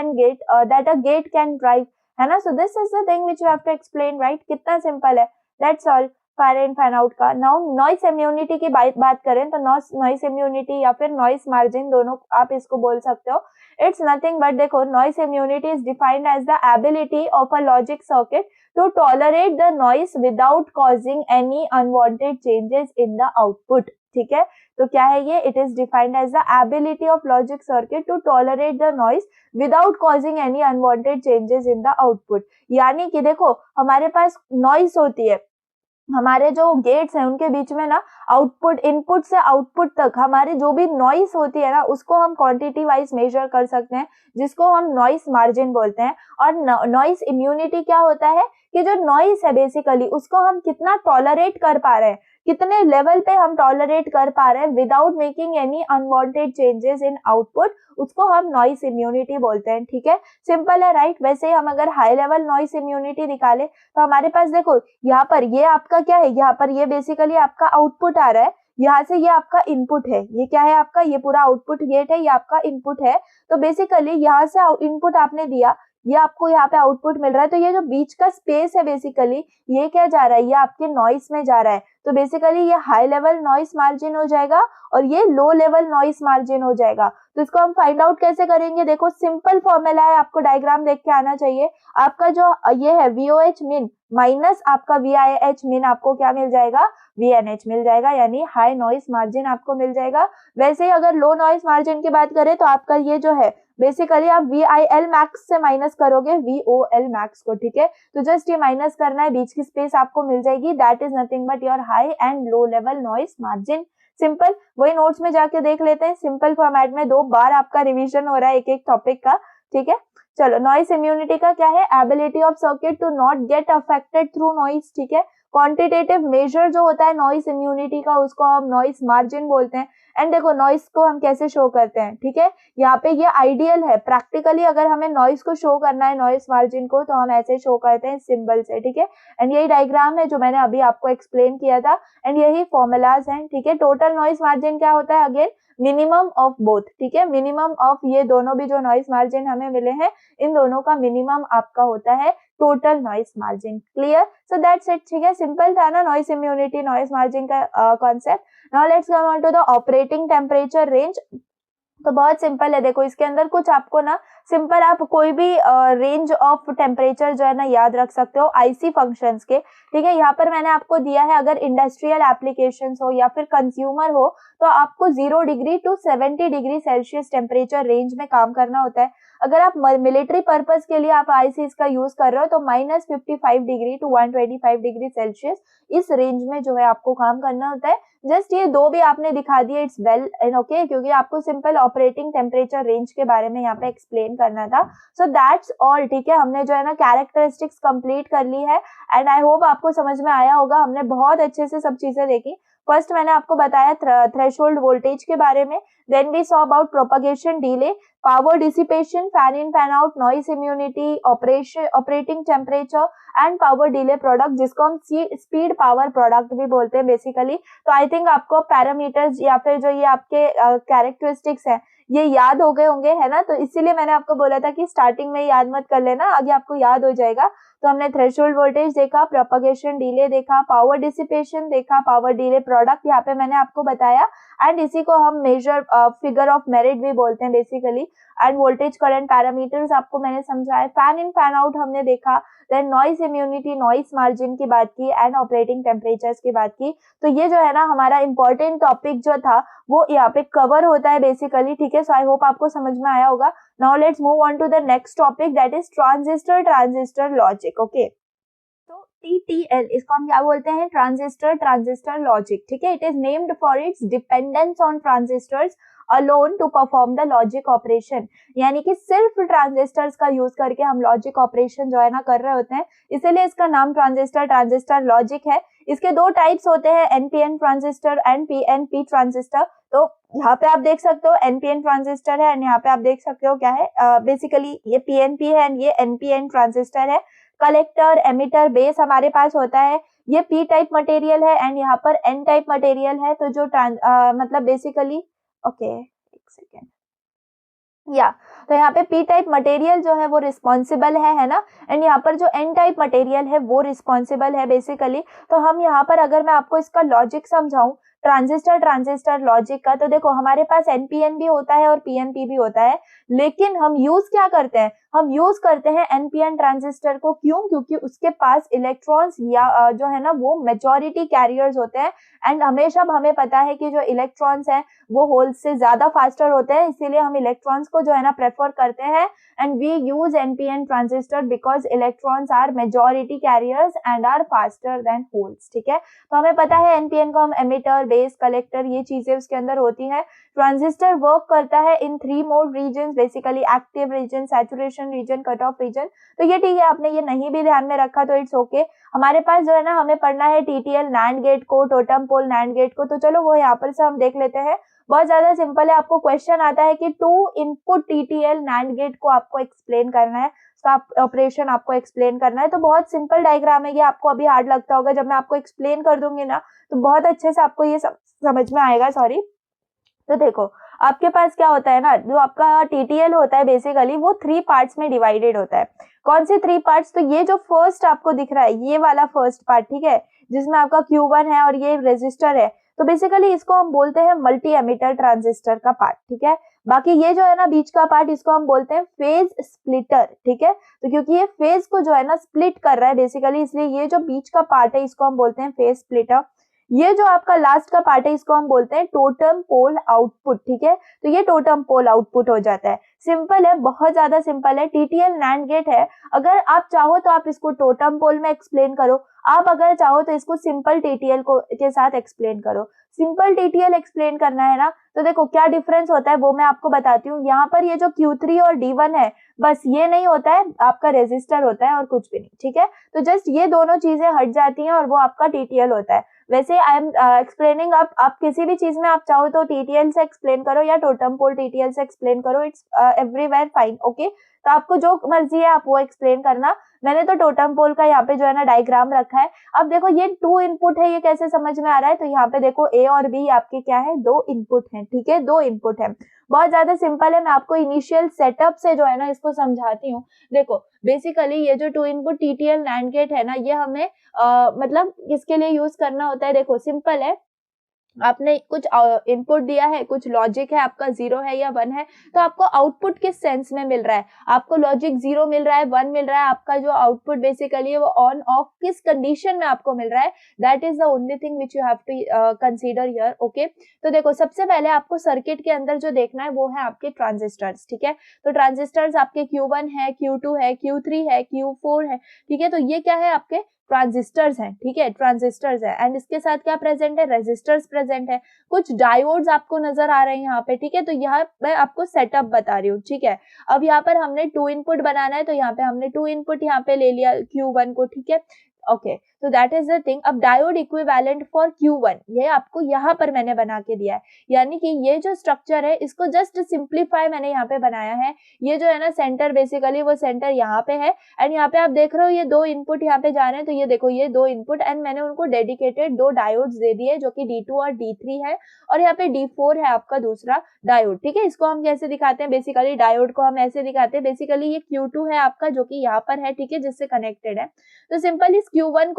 a gate can drive, है ना. So this is the thing which you have to explain, right. कितना सिंपल है, that's all. Fan in fan out का। Now noise immunity की बात करें तो noise immunity या फिर नॉइस मार्जिन, दोनों आप इसको बोल सकते हो। इट्स नथिंग बट, देखो, noise immunity is defined as the ability of a logic circuit to tolerate the noise without causing any unwanted changes in the output। ठीक है, तो क्या है ये? It is defined as the ability of logic circuit to tolerate the noise without causing any unwanted changes in the output। यानी कि देखो, हमारे पास नॉइस होती है, हमारे जो गेट्स हैं उनके बीच में ना, आउटपुट, इनपुट से आउटपुट तक हमारी जो भी नॉइस होती है ना, उसको हम क्वांटिटी वाइज मेजर कर सकते हैं, जिसको हम नॉइस मार्जिन बोलते हैं। और नॉइस इम्यूनिटी क्या होता है कि जो नॉइस है बेसिकली उसको हम कितना टॉलरेट कर पा रहे हैं, कितने लेवल पे हम टॉलरेट कर पा रहे हैं without making any unwanted changes in output, उसको हम नॉइस इम्यूनिटी बोलते हैं। ठीक है, सिंपल है, राइट। वैसे ही हम अगर हाई लेवल नॉइस इम्यूनिटी निकाले तो हमारे पास देखो, यहाँ पर ये आपका क्या है, यहाँ पर ये बेसिकली आपका आउटपुट आ रहा है, यहाँ से ये आपका इनपुट है, ये क्या है आपका, ये पूरा आउटपुट गेट है, ये आपका इनपुट है। तो बेसिकली यहाँ से इनपुट आपने दिया, ये आपको यहाँ पे आउटपुट मिल रहा है, तो ये जो बीच का स्पेस है बेसिकली ये क्या जा रहा है, ये आपके नॉइस में जा रहा है। तो बेसिकली ये हाई लेवल नॉइस मार्जिन हो जाएगा और ये लो लेवल नॉइस मार्जिन हो जाएगा। तो इसको हम फाइंड आउट कैसे करेंगे? देखो, सिंपल फॉर्मूला है, आपको डायग्राम देख के आना चाहिए। आपका जो ये है VOH min माइनस आपका VIH min, आपको क्या मिल जाएगा? VNH मिल जाएगा, यानी हाई नॉइस मार्जिन आपको मिल जाएगा। वैसे ही अगर लो नॉइस मार्जिन की बात करें तो आपका ये जो है बेसिकली आप VIL मैक्स से माइनस करोगे VOL मैक्स को। ठीक है, तो जस्ट ये माइनस करना है, बीच की स्पेस आपको मिल जाएगी, that is nothing but your high and low level noise margin. Simple, वही नोट्स में जाके देख लेते हैं, सिंपल फॉर्मेट में 2 बार आपका रिवीजन हो रहा है एक एक टॉपिक का। ठीक है, चलो, नॉइस इम्यूनिटी का क्या है? Ability of circuit to not get affected through noise. ठीक है, क्वांटिटेटिव मेजर जो होता है नॉइस इम्यूनिटी का, उसको हम नॉइस मार्जिन बोलते हैं। एंड देखो, नॉइस को हम कैसे शो करते हैं, ठीक है, यहाँ पे ये आइडियल है। प्रैक्टिकली अगर हमें नॉइस को शो करना है, नॉइस मार्जिन को, तो हम ऐसे शो करते हैं सिंबल से। ठीक है, एंड यही डायग्राम है जो मैंने अभी आपको एक्सप्लेन किया था, एंड यही फॉर्मूलाज हैं। ठीक है, टोटल नॉइस मार्जिन क्या होता है? Again minimum of both. ठीक है, मिनिमम ऑफ ये दोनों भी जो नॉइस मार्जिन हमें मिले हैं, इन दोनों का मिनिमम आपका होता है total noise margin. Clear? So that's it. ठीक है, सिंपल था ना नॉइस इम्यूनिटी, नॉइस मार्जिन का concept. Now let's come on to the operating temperature range. तो बहुत सिंपल है, देखो इसके अंदर कुछ आपको ना सिंपल, आप कोई भी रेंज ऑफ टेम्परेचर जो है ना याद रख सकते हो आईसी फंक्शंस के। ठीक है, यहाँ पर मैंने आपको दिया है, अगर इंडस्ट्रियल एप्लीकेशंस हो या फिर कंज्यूमर हो तो आपको 0 degree to 70 degree Celsius temperature range में काम करना होता है। अगर आप मिलिट्री पर्पस के लिए आप आईसीज का यूज कर रहे हो तो -55 डिग्री टू 125 डिग्री सेल्सियस इस रेंज में जो है आपको काम करना होता है। जस्ट ये 2 भी आपने दिखा दिए, इट्स वेल एंड ओके, क्योंकि आपको सिंपल ऑपरेटिंग टेम्परेचर रेंज के बारे में यहाँ पे एक्सप्लेन करना था। सो दैट्स ऑल। ठीक है, हमने जो है ना कैरेक्टरिस्टिक्स कंप्लीट कर ली है एंड आई होप आपको समझ में आया होगा। हमने बहुत अच्छे से सब चीजें देखी। फर्स्ट मैंने आपको बताया थ्रेशोल्ड वोल्टेज के बारे में, then we saw about propagation delay, power dissipation, fan in fan out, noise immunity, operating temperature and power delay product, जिसको हम स्पीड पावर प्रोडक्ट भी बोलते हैं बेसिकली। तो आई थिंक आपको पैरामीटर्स या फिर जो ये आपके कैरेक्टरिस्टिक्स हैं ये याद हो गए होंगे, है ना। तो इसीलिए मैंने आपको बोला था कि स्टार्टिंग में याद मत कर लेना, आगे आपको याद हो जाएगा। तो हमने थ्रेशोल्ड वोल्टेज देखा, प्रोपगेशन डिले देखा, पावर डिसिपेशन देखा, पावर डिले प्रोडक्ट यहाँ पे मैंने आपको बताया, एंड इसी को हम मेजर फिगर ऑफ मेरिट भी बोलते हैं basically. And voltage current parameters आपको मैंने समझाया, फैन इन फैन आउट हमने देखा, then noise immunity, noise margin की बात की, एंड ऑपरेटिंग टेम्परेचर्स की बात की। तो ये जो है ना हमारा इंपॉर्टेंट टॉपिक जो था वो यहाँ पे कवर होता है बेसिकली। ठीक है, सो आई होप आपको समझ में आया होगा। Now let's move on to the next topic, that is transistor logic. Okay, तो TTL इसको हम क्या बोलते हैं? Transistor logic. ठीक है, it is named for its dependence on transistors alone to perform the logic operation, यानी कि सिर्फ ट्रांजिस्टर्स का यूज करके हम लॉजिक ऑपरेशन जो है ना कर रहे होते हैं, इसीलिए इसका नाम ट्रांजिस्टर लॉजिक है। इसके 2 टाइप्स होते हैं, NPN transistor and PNP transistor. तो यहाँ पे आप देख सकते हो NPN ट्रांजिस्टर है एंड यहाँ पे आप देख सकते हो क्या है, बेसिकली ये PNP है एंड ये NPN ट्रांजिस्टर है। कलेक्टर, एमिटर, बेस हमारे पास होता है, ये P टाइप मटेरियल है एंड यहाँ पर N टाइप मटेरियल है। तो जो मतलब बेसिकली ओके, एक सेकेंड, या तो यहाँ पे पी टाइप मटेरियल जो है वो रिस्पॉन्सिबल है ना, एंड यहाँ पर जो एन टाइप मटेरियल है वो रिस्पॉन्सिबल है बेसिकली। तो हम यहाँ पर अगर मैं आपको इसका लॉजिक समझाऊं ट्रांजिस्टर लॉजिक का, तो देखो हमारे पास एनपीएन भी होता है और पीएनपी भी होता है, लेकिन हम यूज क्या करते हैं, हम यूज करते हैं एनपीएन ट्रांजिस्टर को। क्यों? क्योंकि उसके पास इलेक्ट्रॉन्स या जो है ना वो मेजॉरिटी कैरियर्स होते हैं, एंड हमेशा हमें पता है कि जो इलेक्ट्रॉन्स हैं वो होल्स से ज्यादा फास्टर होते हैं, इसीलिए हम इलेक्ट्रॉन्स को जो है ना प्रेफर करते हैं, and we use NPN transistor because electrons are majority carriers and are faster than holes. ठीक है, तो हमें पता है एनपीएन को हम एमिटर, बेस, कलेक्टर, ये चीजें उसके अंदर होती हैं। ट्रांजिस्टर वर्क करता है in 3 mode region, basically active region, saturation region, cut off region. तो ये ठीक है, आपने ये नहीं भी ध्यान में रखा तो इट्स ओके। हमारे पास जो है ना हमें पढ़ना है टीटीएल नैंड गेट को, टोटम पोल नैंड गेट को, तो चलो वो यहाँ पर से हम देख लेते हैं। बहुत ज्यादा सिंपल है, आपको क्वेश्चन आता है कि 2 इनपुट टीटीएल नैंड गेट को आपको एक्सप्लेन करना है, उसका ऑपरेशन आपको एक्सप्लेन करना है। तो बहुत सिंपल डायग्राम है ये, आपको अभी हार्ड लगता होगा, जब मैं आपको एक्सप्लेन कर दूंगी ना तो बहुत अच्छे से आपको ये समझ में आएगा। सॉरी, तो देखो आपके पास क्या होता है ना, जो आपका टीटीएल होता है बेसिकली वो 3 पार्ट्स में डिवाइडेड होता है। कौन से 3 पार्ट्स? तो ये जो फर्स्ट आपको दिख रहा है ये वाला फर्स्ट पार्ट, ठीक है, जिसमें आपका Q1 है और ये रेजिस्टर है, तो बेसिकली इसको हम बोलते हैं मल्टी एमिटर ट्रांजिस्टर का पार्ट। ठीक है, बाकी ये जो है ना बीच का पार्ट, इसको हम बोलते हैं फेज स्प्लिटर। ठीक है, तो क्योंकि ये फेज को जो है ना स्प्लिट कर रहा है बेसिकली, इसलिए ये जो बीच का पार्ट है इसको हम बोलते हैं फेज स्प्लिटर। ये जो आपका लास्ट का पार्ट है इसको हम बोलते हैं टोटम पोल आउटपुट। ठीक है, तो ये टोटम पोल आउटपुट हो जाता है। सिंपल है, बहुत ज्यादा सिंपल है। टीटीएल नैंड गेट है, अगर आप चाहो तो आप इसको टोटम पोल में एक्सप्लेन करो, आप अगर चाहो तो इसको सिंपल टीटीएल को के साथ एक्सप्लेन करो। सिंपल टीटीएल एक्सप्लेन करना है ना, तो देखो क्या डिफरेंस होता है वो मैं आपको बताती हूँ। यहाँ पर ये जो Q3 और D1 है, बस ये नहीं होता है, आपका रेजिस्टर होता है और कुछ भी नहीं। ठीक है, तो जस्ट ये दोनों चीजें हट जाती हैं और वो आपका टीटीएल होता है। वैसे आई एम एक्सप्लेनिंग, आप किसी भी चीज में आप चाहो तो टीटीएल से एक्सप्लेन करो या टोटम पोल टीटीएल से एक्सप्लेन करो, इट्स एवरीवेयर फाइन। ओके, तो आपको जो मर्जी है आप वो एक्सप्लेन करना। मैंने तो टोटम पोल का यहाँ पे जो है ना डायग्राम रखा है। अब देखो ये 2 इनपुट है, ये कैसे समझ में आ रहा है? तो यहाँ पे देखो A और B आपके क्या है, 2 इनपुट हैं। ठीक है, 2 इनपुट है, बहुत ज्यादा सिंपल है। मैं आपको इनिशियल सेटअप से जो है ना इसको समझाती हूँ। देखो बेसिकली ये जो 2 इनपुट टीटीएल नैंड गेट है ना, ये हमें मतलब किसके लिए यूज करना होता है? देखो सिंपल है, आपने कुछ इनपुट दिया है, कुछ लॉजिक है आपका 0 है या 1 है, तो आपको आउटपुट किस सेंस में मिल रहा है? आपको लॉजिक 0 मिल रहा है, 1 मिल रहा है, आपका जो आउटपुट बेसिकली है वो ऑन ऑफ किस कंडीशन में आपको मिल रहा है? That is the only thing which you have to consider here. Okay, तो देखो सबसे पहले आपको सर्किट के अंदर जो देखना है वो है आपके ट्रांजिस्टर्स। ठीक है, तो ट्रांजिस्टर्स आपके Q1 है, Q2 है, Q3 है, Q4 है। ठीक है, तो ये क्या है? आपके ट्रांजिस्टर्स हैं। ठीक है, ट्रांजिस्टर्स है, एंड इसके साथ क्या प्रेजेंट है? रेजिस्टर्स प्रेजेंट है, कुछ डायोड्स आपको नजर आ रहे हैं यहाँ पे। ठीक है, तो यहाँ मैं आपको सेटअप बता रही हूँ। ठीक है, अब यहाँ पर हमने 2 इनपुट बनाना है, तो यहाँ पे हमने 2 इनपुट यहाँ पे ले लिया Q1 को। ठीक है, ओके, तो दैट इज द थिंग। अब डायोड इक्विवेलेंट फॉर Q1 ये आपको यहाँ पर मैंने बना के दिया है, यानी कि ये जो स्ट्रक्चर है इसको जस्ट सिंप्लीफाई मैंने यहाँ पे बनाया है। ये जो है ना सेंटर, बेसिकली वो सेंटर यहाँ पे है, एंड यहाँ पे आप देख रहे हो ये 2 इनपुट यहाँ पे जा रहे हैं, तो ये देखो ये 2 इनपुट, एंड मैंने उनको डेडिकेटेड 2 डायोड्स दे दिए जो कि D2 और D3 है, और यहाँ पे D4 है आपका दूसरा डायोड। ठीक है, इसको हम कैसे दिखाते हैं? बेसिकली डायोड को हम ऐसे दिखाते हैं, बेसिकली ये Q2 है आपका जो कि यहाँ पर है। ठीक है, जिससे कनेक्टेड है। तो सिंपल इस Q1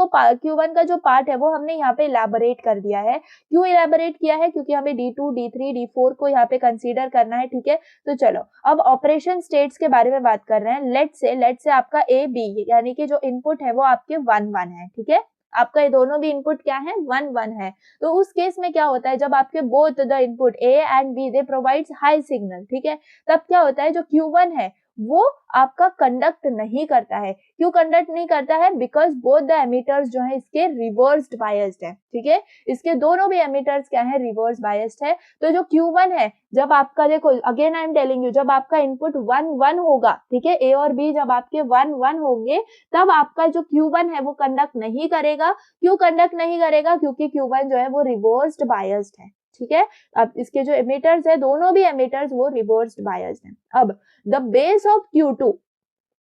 का जो पार्ट है वो हमने यहाँ पे इलेबोरेट कर दिया है। क्यों इलेबोरेट किया है? क्योंकि हमें D2, D3, D4 को यहाँ पे कंसीडर करना है। ठीक है, तो चलो अब ऑपरेशन स्टेट्स के बारे में बात कर रहे हैं। लेट से आपका A B यानी कि जो इनपुट है वो आपके 1 1 है। ठीक है, आपका ये दोनों भी इनपुट क्या है? 1 1 है। तो उस केस में क्या होता है, जब आपके both the input A and B they provides high signal, ठीक है, तब क्या होता है, जो Q1 है वो आपका कंडक्ट नहीं करता है। क्यों कंडक्ट नहीं करता है? बिकॉज बोथ द एमिटर्स जो है इसके रिवर्स्ड बायस्ड है। ठीक है, इसके दोनों भी एमिटर्स क्या है? रिवर्स बायस्ड है। तो जो Q1 है, जब आपका देखो again I am telling you, जब आपका इनपुट 1 1 होगा, ठीक है, A और B जब आपके 1 1 होंगे, तब आपका जो Q1 है वो कंडक्ट नहीं करेगा। क्यों कंडक्ट नहीं करेगा? क्योंकि Q1 जो है वो रिवर्स्ड बायस्ड है। ठीक है, अब इसके जो एमिटर्स है, दोनों भी एमिटर्स वो रिवर्स्ड बायस्ड है। अब द बेस ऑफ Q2,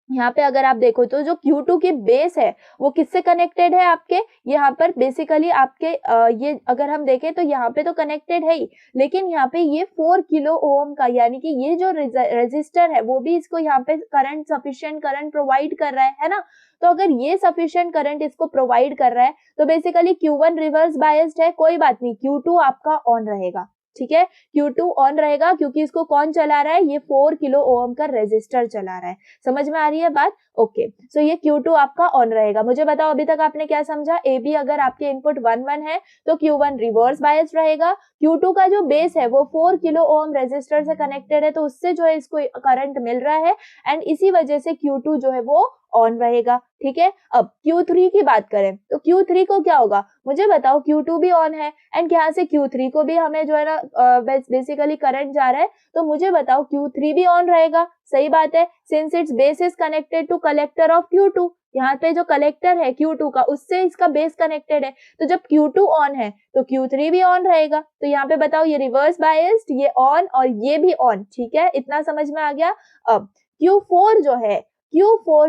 यहाँ पे अगर आप देखो तो जो Q2 की बेस है वो किससे कनेक्टेड है आपके, यहाँ पर बेसिकली आपके ये अगर हम देखें तो यहाँ पे तो कनेक्टेड है ही, लेकिन यहाँ पे ये 4 किलो ओम का यानी कि ये जो रेजिस्टर है वो भी इसको यहाँ पे करंट सफिशिएंट करंट प्रोवाइड कर रहा है ना। तो अगर ये सफिशिएंट करंट इसको प्रोवाइड कर रहा है तो बेसिकली Q1 रिवर्स बायस्ड है, कोई बात नहीं, Q2 आपका ऑन रहेगा, ठीक है। Q2 ऑन रहेगा क्योंकि इसको कौन चला रहा है, ये 4 किलो ओम का रेजिस्टर चला रहा है। समझ में आ रही है बात? ओके, सो ये Q2 आपका ऑन रहेगा। मुझे बताओ अभी तक आपने क्या समझा? ए बी अगर आपके इनपुट 1 है तो Q1 रिवर्स बायस रहेगा, Q2 का जो बेस है वो 4 किलो ओम रेजिस्टर से कनेक्टेड है तो उससे जो है इसको करंट मिल रहा है एंड इसी वजह से Q2 जो है वो ऑन रहेगा, ठीक है। अब Q3 की बात करें तो Q3 को क्या होगा, मुझे बताओ। Q2 भी ऑन है एंड यहाँ से Q3 को भी हमें जो है ना बेसिकली करंट जा रहा है, तो मुझे बताओ Q3 भी ऑन रहेगा। सही बात है, since its base is connected to collector of Q2, यहाँ पे जो कलेक्टर है Q2 का उससे इसका बेस कनेक्टेड है, तो जब Q2 ऑन है तो Q3 भी ऑन रहेगा। तो यहाँ पे बताओ ये रिवर्स बायस्ड, ये ऑन और ये भी ऑन, ठीक है, इतना समझ में आ गया। अब Q4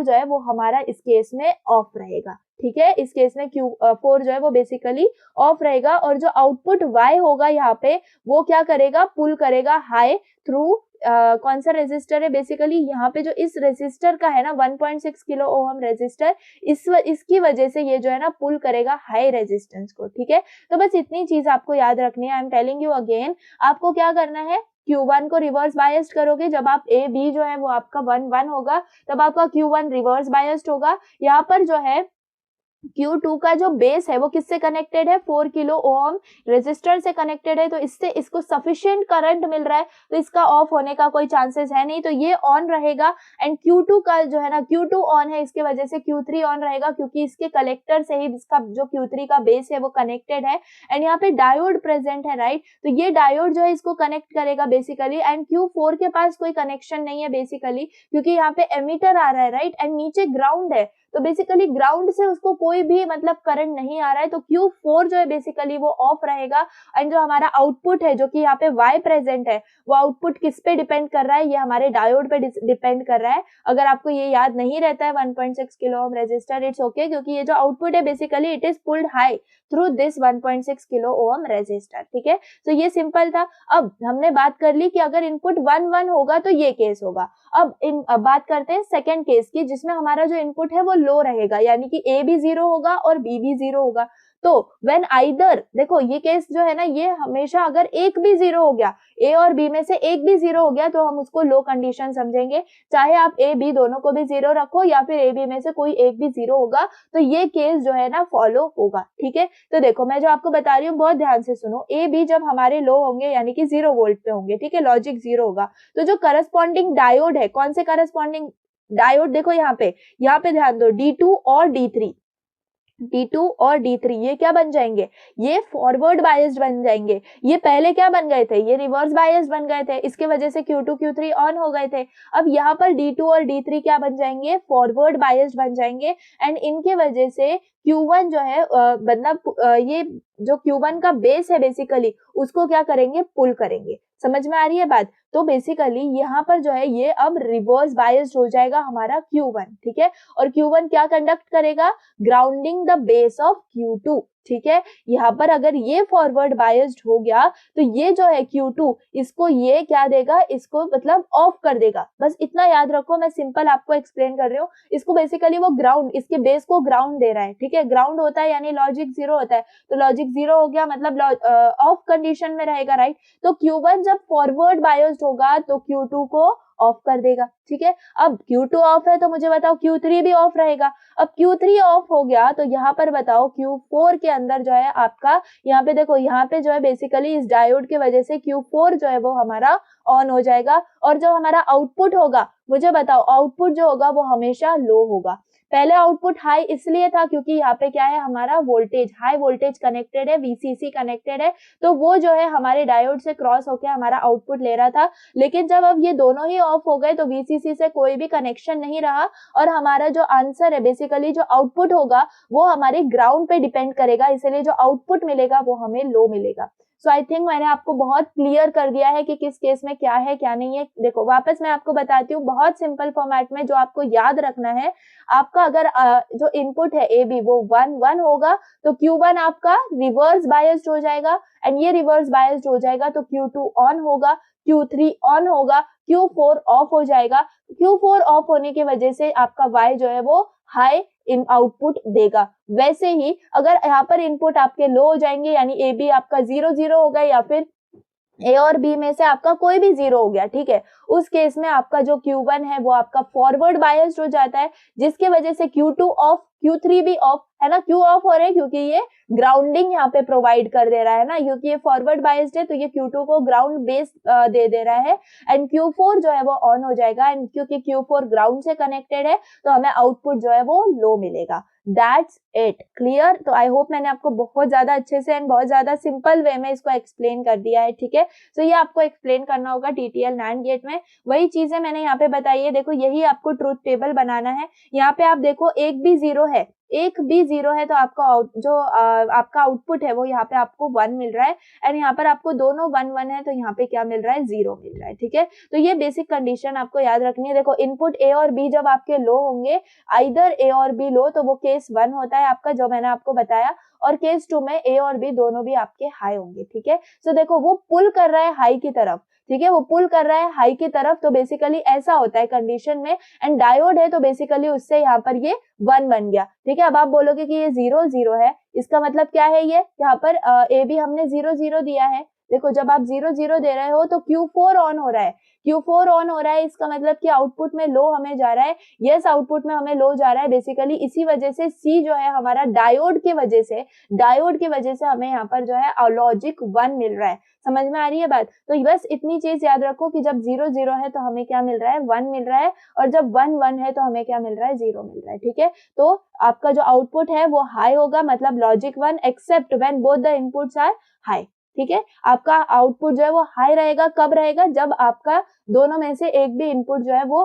जो है वो हमारा इस केस में ऑफ रहेगा, ठीक है। इस केस में Q4 जो है वो बेसिकली ऑफ रहेगा और जो आउटपुट Y होगा यहाँ पे वो क्या करेगा, पुल करेगा हाई थ्रू कौन सा रेजिस्टर है, बेसिकली यहाँ पे जो इस रेजिस्टर का है ना 1.6 किलो ओम रेजिस्टर, इसकी वजह से ये जो है ना पुल करेगा हाई रेजिस्टेंस को, ठीक है। तो बस इतनी चीज आपको याद रखनी है। I am telling you again, आपको क्या करना है, Q1 को रिवर्स बायस्ड करोगे, जब आप ए बी जो है वो आपका 1 होगा तब आपका Q1 रिवर्स बायस्ड होगा। यहाँ पर जो है Q2 का जो बेस है वो किससे कनेक्टेड है, 4 किलो ओम रेजिस्टर से कनेक्टेड है, तो इससे इसको सफिशिएंट करंट मिल रहा है तो इसका ऑफ होने का कोई चांसेस है नहीं, तो ये ऑन रहेगा। एंड Q2 का जो है ना Q2 ऑन है, इसके वजह से Q3 ऑन रहेगा क्योंकि इसके कलेक्टर से ही इसका जो Q3 का बेस है वो कनेक्टेड है एंड यहाँ पे डायोड प्रेजेंट है, राइट। तो ये डायोड जो है इसको कनेक्ट करेगा बेसिकली एंड Q4 के पास कोई कनेक्शन नहीं है बेसिकली क्योंकि यहाँ पे एमीटर आ रहा है, राइट, एंड नीचे ग्राउंड है, तो बेसिकली ग्राउंड से उसको कोई भी मतलब करंट नहीं आ रहा है, तो Q4 जो है बेसिकली वो ऑफ रहेगा एंड जो हमारा आउटपुट है जो कि यहाँ पे Y प्रेजेंट है वो आउटपुट किस पे डिपेंड कर रहा है, ये हमारे डायोड पे डिपेंड कर रहा है। अगर आपको ये याद नहीं रहता है 1.6 kilo ohm resistor, it's okay, क्योंकि ये जो आउटपुट है basically it is pulled high through this 1.6 kilo ohm resistor, ठीक है। तो ये सिंपल था। अब हमने बात कर ली कि अगर इनपुट 1 होगा तो ये केस होगा। अब बात करते हैं सेकंड केस की, जिसमें हमारा जो इनपुट है वो लो रहेगा, यानी कि A भी 0 होगा और B भी 0 होगा। तो व्हेन आइदर, देखो ये केस जो है ना, ये हमेशा अगर एक भी 0 हो गया, A और B में से एक भी 0 हो गया तो हम उसको लो कंडीशन समझेंगे। चाहे आप A B दोनों को भी 0 रखो या फिर A B में से कोई एक भी 0 होगा तो ये केस जो है ना फॉलो होगा, ठीक है। तो देखो मैं जो आपको बता रही हूँ बहुत ध्यान से सुनो, A B जब हमारे लो होंगे यानी कि 0 वोल्ट पे होंगे, ठीक है, लॉजिक 0 होगा, तो जो करस्पॉन्डिंग डायोड है, कौन से करस्पॉन्डिंग डायोड, देखो यहाँ पे ध्यान दो, D2 और D3 ये क्या बन जाएंगे, ये फॉरवर्ड बायस्ड बन जाएंगे। ये पहले क्या बन गए थे, ये रिवर्स बायस्ड बन गए थे, इसके वजह से Q2 Q3 ऑन हो गए थे। अब यहाँ पर D2 और D3 क्या बन जाएंगे, फॉरवर्ड बायस्ड बन जाएंगे एंड इनके वजह से Q1 जो है मतलब ये जो Q1 का बेस है बेसिकली उसको क्या करेंगे, पुल करेंगे। समझ में आ रही है बात? तो बेसिकली यहाँ पर जो है ये अब रिवर्स बायस्ड हो जाएगा हमारा Q1, ठीक है। और Q1 क्या कंडक्ट करेगा, grounding the base of Q2, ठीक है। यहाँ पर अगर ये फॉरवर्ड बायस्ड हो गया तो ये जो है Q2 इसको ये क्या देगा, इसको मतलब ऑफ कर देगा। बस इतना याद रखो, मैं सिंपल आपको एक्सप्लेन कर रही हूँ। इसको बेसिकली वो ग्राउंड, इसके बेस को ग्राउंड दे रहा है, ठीक है। ग्राउंड होता है यानी लॉजिक 0 होता है, तो लॉजिक 0 हो गया मतलब ऑफ कंडीशन में रहेगा, राइट। तो Q1 जब फॉरवर्ड बायस्ड होगा तो Q2 को ऑफ कर देगा, ठीक है। अब Q2 ऑफ है तो मुझे बताओ Q3 भी ऑफ रहेगा। अब Q3 ऑफ हो गया तो यहाँ पर बताओ Q4 के अंदर जो है आपका, यहाँ पे देखो, यहाँ पे जो है बेसिकली इस डायोड की वजह से Q4 जो है वो हमारा ऑन हो जाएगा और जो हमारा आउटपुट होगा, मुझे बताओ आउटपुट जो होगा वो हमेशा लो होगा। पहले आउटपुट हाई इसलिए था क्योंकि यहाँ पे क्या है, हमारा वोल्टेज, हाई वोल्टेज कनेक्टेड है, VCC कनेक्टेड है, तो वो जो है हमारे डायोड से क्रॉस होकर हमारा आउटपुट ले रहा था। लेकिन जब अब ये दोनों ही ऑफ हो गए तो VCC से कोई भी कनेक्शन नहीं रहा और हमारा जो आंसर है बेसिकली जो आउटपुट होगा वो हमारे ग्राउंड पे डिपेंड करेगा, इसलिए जो आउटपुट मिलेगा वो हमें लो मिलेगा। सो आई थिंक मैंने आपको बहुत क्लियर कर दिया है कि किस केस में क्या है क्या नहीं है। देखो वापस मैं आपको बताती हूँ बहुत सिंपल फॉर्मेट में, जो आपको याद रखना है, आपका अगर जो इनपुट है ए बी वो 1 1 होगा तो Q1 आपका रिवर्स बायस्ड हो जाएगा, एंड ये रिवर्स बायस्ड हो जाएगा तो Q2 ऑन होगा, Q3 ऑन होगा, Q4 ऑफ हो जाएगा। Q4 ऑफ होने की वजह से आपका Y जो है वो हाई इन आउटपुट देगा। वैसे ही अगर यहाँ पर इनपुट आपके लो हो जाएंगे, यानी ए बी आपका 0 0 होगा या फिर ए और बी में से आपका कोई भी 0 हो गया, ठीक है, उस केस में आपका जो Q1 है वो आपका फॉरवर्ड बायस्ड हो जाता है, जिसकी वजह से Q2 ऑफ, Q3 भी ऑफ है ना। क्यों ऑफ हो रहे हैं? क्योंकि ये ग्राउंडिंग यहाँ पे प्रोवाइड कर दे रहा है ना, क्योंकि ये फॉरवर्ड बायस्ड है तो ये Q2 को ग्राउंड बेस दे दे रहा है, एंड Q4 जो है वो ऑन हो जाएगा, एंड क्योंकि Q4 ग्राउंड से कनेक्टेड है तो हमें आउटपुट जो है वो लो मिलेगा। That's it, clear? तो आई होप मैंने आपको बहुत ज्यादा अच्छे से एंड बहुत ज्यादा सिंपल वे में इसको एक्सप्लेन कर दिया है, ठीक है। सो ये आपको एक्सप्लेन करना होगा TTL NAND गेट में, वही चीजें मैंने यहाँ पे बताई है। देखो यही आपको ट्रूथ टेबल बनाना है। यहाँ पे आप देखो एक भी 0 है, एक भी 0 है तो आपका आपका आउटपुट है वो यहाँ पे आपको 1 मिल रहा है, एंड यहाँ पर आपको दोनों 1 1 है तो यहाँ पे क्या मिल रहा है? 0 मिल रहा है, ठीक है। तो ये बेसिक कंडीशन आपको याद रखनी है। देखो इनपुट ए और बी जब आपके लो होंगे, आइदर ए और बी लो, तो वो केस 1 होता है आपका, जो मैंने आपको बताया, और केस 2 में ए और बी दोनों भी आपके हाई होंगे, ठीक है। सो देखो वो पुल कर रहा है हाई की तरफ, ठीक है, वो पुल कर रहा है हाई की तरफ, तो बेसिकली ऐसा होता है कंडीशन में, एंड डायोड है तो बेसिकली उससे यहाँ पर ये 1 बन गया, ठीक है। अब आप बोलोगे कि ये 0 0 है, इसका मतलब क्या है? ये यहाँ पर ए बी हमने 0 0 दिया है। देखो जब आप 0 0 दे रहे हो तो Q4 ऑन हो रहा है, Q4 ऑन हो रहा है, इसका मतलब कि आउटपुट में लो हमें जा रहा है। यस, आउटपुट में हमें लो जा रहा है, बेसिकली इसी वजह से C जो है हमारा डायोड की वजह से हमें यहाँ पर जो है लॉजिक 1 मिल रहा है। समझ में आ रही है बात? तो बस इतनी चीज याद रखो कि जब 0 0 है तो हमें क्या मिल रहा है? 1 मिल रहा है, और जब 1 1 है तो हमें क्या मिल रहा है? 0 मिल रहा है, ठीक है। तो आपका जो आउटपुट है वो हाई होगा, मतलब logic 1, except when both the inputs are high, ठीक है। आपका आउटपुट जो है वो हाई रहेगा, कब रहेगा? जब आपका दोनों में से एक भी इनपुट जो है वो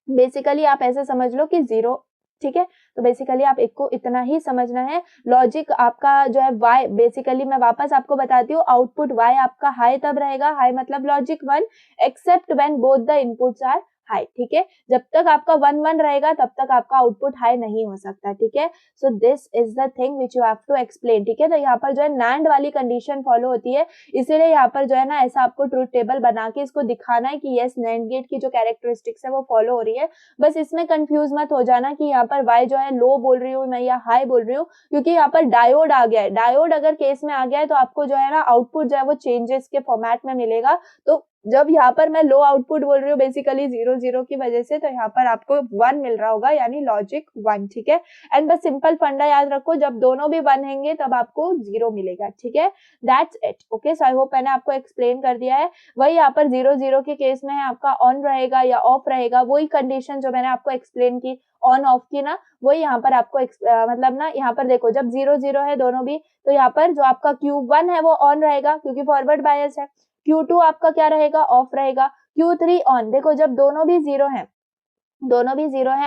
बेसिकली आप ऐसे समझ लो कि 0, ठीक है। तो बेसिकली आप एक को इतना ही समझना है। लॉजिक आपका जो है Y, बेसिकली मैं वापस आपको बताती हूँ, आउटपुट Y आपका हाई तब रहेगा, हाई मतलब logic 1, except when both the inputs are high, ठीक है। जब तक आपका 1 1 रहेगा तब तक आपका आउटपुट हाई नहीं हो सकता, ठीक है। So this is the thing which you have to explain, ठीक है। तो यहाँ पर जो है NAND वाली कंडीशन फॉलो होती है, इसीलिए यहाँ पर जो है ना ऐसा आपको ट्रूथ टेबल बना के इसको दिखाना है कि यस NAND गेट की जो कैरेक्टरिस्टिक्स है वो फॉलो हो रही है। बस इसमें कंफ्यूज मत हो जाना कि यहाँ पर Y जो है लो बोल रही हूँ मैं या हाई बोल रही हूँ, क्योंकि यहाँ पर डायोड आ गया है। डायोड अगर केस में आ गया है तो आपको जो है ना आउटपुट जो है वो चेंजेस के फॉर्मेट में मिलेगा। तो जब यहाँ पर मैं लो आउटपुट बोल रही हूँ बेसिकली 0 0 की वजह से, तो यहाँ पर आपको 1 मिल रहा होगा, यानी लॉजिक 1, ठीक है। एंड बस सिंपल फंडा याद रखो, जब दोनों भी 1 होंगे तब आपको 0 मिलेगा, ठीक है। That's it, okay. So I hope मैंने आपको एक्सप्लेन कर दिया है। वही यहाँ पर 0 0 के केस में है आपका ऑन रहेगा या ऑफ रहेगा, वही कंडीशन जो मैंने आपको एक्सप्लेन की ऑन ऑफ की ना, वही यहाँ पर आपको मतलब ना यहाँ पर देखो जब 0 0 है दोनों भी, तो यहाँ पर जो आपका Q1 है वो ऑन रहेगा क्योंकि फॉरवर्ड बायस है, Q2 आपका क्या रहेगा? ऑफ रहेगा, Q3 ऑन। देखो जब दोनों भी 0 हैं,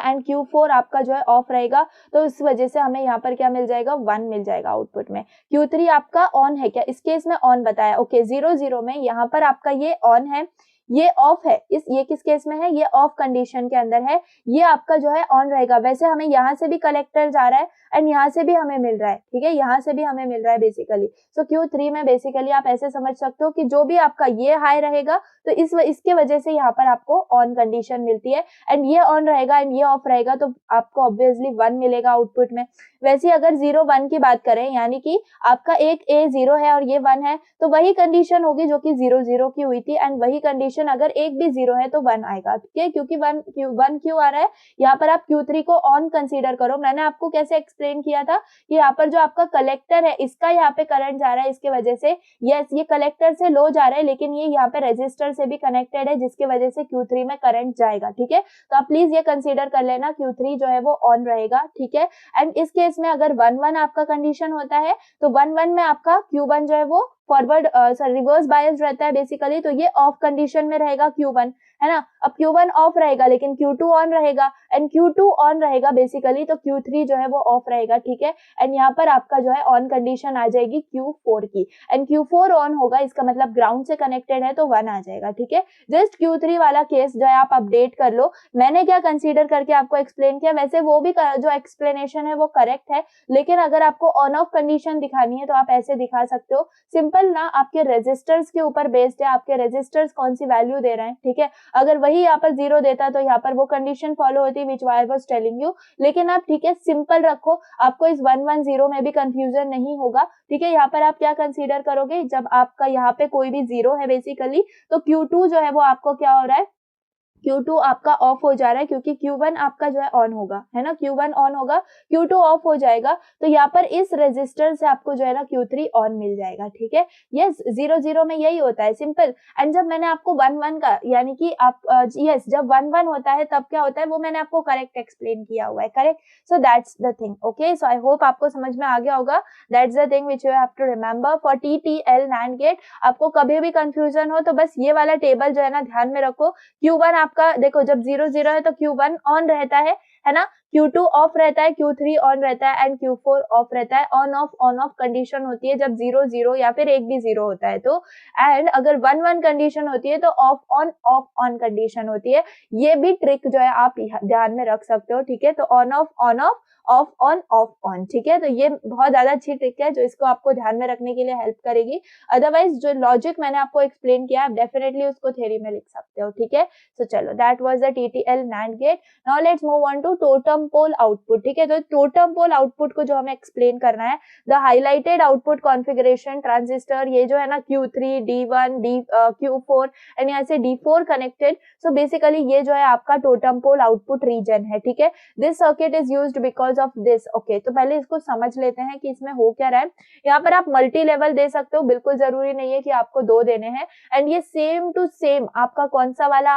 एंड Q4 आपका जो है ऑफ रहेगा, तो इस वजह से हमें यहाँ पर क्या मिल जाएगा? 1 मिल जाएगा आउटपुट में। Q3 आपका ऑन है क्या? इस केस में ऑन बताया, ओके। 0 0 में यहाँ पर आपका ये ऑन है, ये ऑफ है, ये किस केस में है? ये ऑफ कंडीशन के अंदर है, ये आपका जो है ऑन रहेगा। वैसे हमें यहाँ से भी कलेक्टर जा रहा है एंड यहाँ से भी हमें मिल रहा है, ठीक है, यहाँ से भी हमें मिल रहा है बेसिकली। सो Q3 में बेसिकली आप ऐसे समझ सकते हो कि जो भी आपका ये हाई रहेगा तो इसके वजह से यहाँ पर आपको ऑन कंडीशन मिलती है, एंड ये ऑन रहेगा एंड ये ऑफ रहेगा तो आपको ऑब्वियसली 1 मिलेगा आउटपुट में। वैसे अगर 0 1 की बात करें, यानी कि आपका एक A 0 है और ये 1 है, तो वही कंडीशन होगी जो कि 0 0 की हुई थी, एंड वही कंडीशन अगर एक भी 0 है तो 1 आएगा, ठीक है। क्योंकि 1 क्यों आ रहा है? यहाँ पर आप Q3 को ऑन कंसीडर करो। मैंने आपको कैसे एक्सप्लेन किया था कि यहाँ पर जो आपका कलेक्टर है इसका यहाँ पे करंट जा रहा है, इसके वजह से यस ये कलेक्टर से लो जा रहा है, लेकिन ये यहाँ पे रेजिस्टर से भी कनेक्टेड है, जिसकी वजह से Q3 में करंट जाएगा, ठीक है। तो आप प्लीज ये कंसीडर कर लेना, Q3 जो है वो ऑन रहेगा, ठीक है। एंड इस केस में अगर 1 1 आपका कंडीशन होता है तो 1 1 में आपका Q1 जो है वो फॉरवर्ड रिवर्स बायस रहता है बेसिकली, तो ये ऑफ कंडीशन में रहेगा Q1, है ना। अब Q1 ऑफ रहेगा लेकिन Q2 ऑन रहेगा, एंड Q2 ऑन रहेगा बेसिकली तो Q3 जो है वो ऑफ रहेगा, ठीक है। एंड यहाँ पर आपका जो है ऑन कंडीशन आ जाएगी Q4 की, एंड Q4 ऑन होगा, इसका मतलब ग्राउंड से कनेक्टेड है तो 1 आ जाएगा, ठीक है। जस्ट Q3 वाला केस जो है आप अपडेट कर लो, मैंने क्या कंसीडर करके आपको एक्सप्लेन किया, वैसे वो भी जो एक्सप्लेनेशन है वो करेक्ट है, लेकिन अगर आपको ऑन ऑफ कंडीशन दिखानी है तो आप ऐसे दिखा सकते हो, सिंपल ना, आपके रेजिस्टर्स के ऊपर बेस्ड है, आपके रेजिस्टर्स कौन सी वैल्यू दे रहे हैं, ठीक है। अगर वही यहाँ पर 0 देता तो यहाँ पर वो कंडीशन फॉलो होती विच आई वाज टेलिंग यू, लेकिन आप ठीक है सिंपल रखो, आपको इस 110 में भी कंफ्यूजन नहीं होगा, ठीक है। यहाँ पर आप क्या कंसीडर करोगे, जब आपका यहाँ पे कोई भी 0 है बेसिकली, तो Q2 जो है वो आपको क्या हो रहा है, Q2 आपका ऑफ हो जा रहा है, क्योंकि Q1 आपका जो है ऑन होगा, है ना, Q1 ऑन होगा, Q2 ऑफ हो जाएगा, तो यहाँ पर इस रेजिस्टर से आपको जो है ना Q3 ऑन मिल जाएगा, ठीक है। यस, 0 में यही होता है, सिंपल। एंड जब मैंने आपको 1 का यानी कि आप यस जब 1 होता है तब क्या होता है वो मैंने आपको करेक्ट एक्सप्लेन किया हुआ है, correct. So that's the thing, okay. So I hope आपको समझ में आ गया होगा, that's the thing which you have to remember for TTL NAND gate. आपको कभी भी कंफ्यूजन हो तो बस ये वाला टेबल जो है ना ध्यान में रखो, Q1 आपका देखो जब 0 है तो Q1 ऑन रहता है ना, Q2 ऑफ रहता है, Q3 ऑन रहता है, एंड Q4 ऑफ रहता है। ऑन ऑफ कंडीशन होती है जब 0 या फिर एक भी 0 होता है तो, एंड अगर 1 कंडीशन होती है तो ऑफ ऑन कंडीशन होती है। ये भी ट्रिक जो है आप ध्यान में रख सकते हो, ठीक है। तो ऑन ऑफ ऑन, ठीक है। तो ये बहुत ज्यादा अच्छी ट्रिक है जो इसको आपको ध्यान में रखने के लिए हेल्प करेगी। अदरवाइज जो लॉजिक मैंने आपको एक्सप्लेन किया आप डेफिनेटली उसको थ्योरी में लिख सकते हो, ठीक है। सो चलो, that was the TTL NAND gate. Now let's move on to totem pole output, ठीक है। तो टोटम पोल आउटपुट को जो हमें एक्सप्लेन करना है, the highlighted output configuration transistor, ये जो है ना Q3 D1 Q4 एंड यहाँ से D4 कनेक्टेड। सो बेसिकली ये जो है आपका टोटम पोल आउटपुट रीजन है, ठीक है। This circuit is used because of this, okay. तो पहले इसको समझ लेते हैं कि इसमें हो क्या रहा है। यहाँ पर आप मल्टी लेवल दे सकते हो, बिल्कुल जरूरी नहीं है कि आपको 2 देने हैं, एंड ये सेम टू सेम आपका कौन सा वाला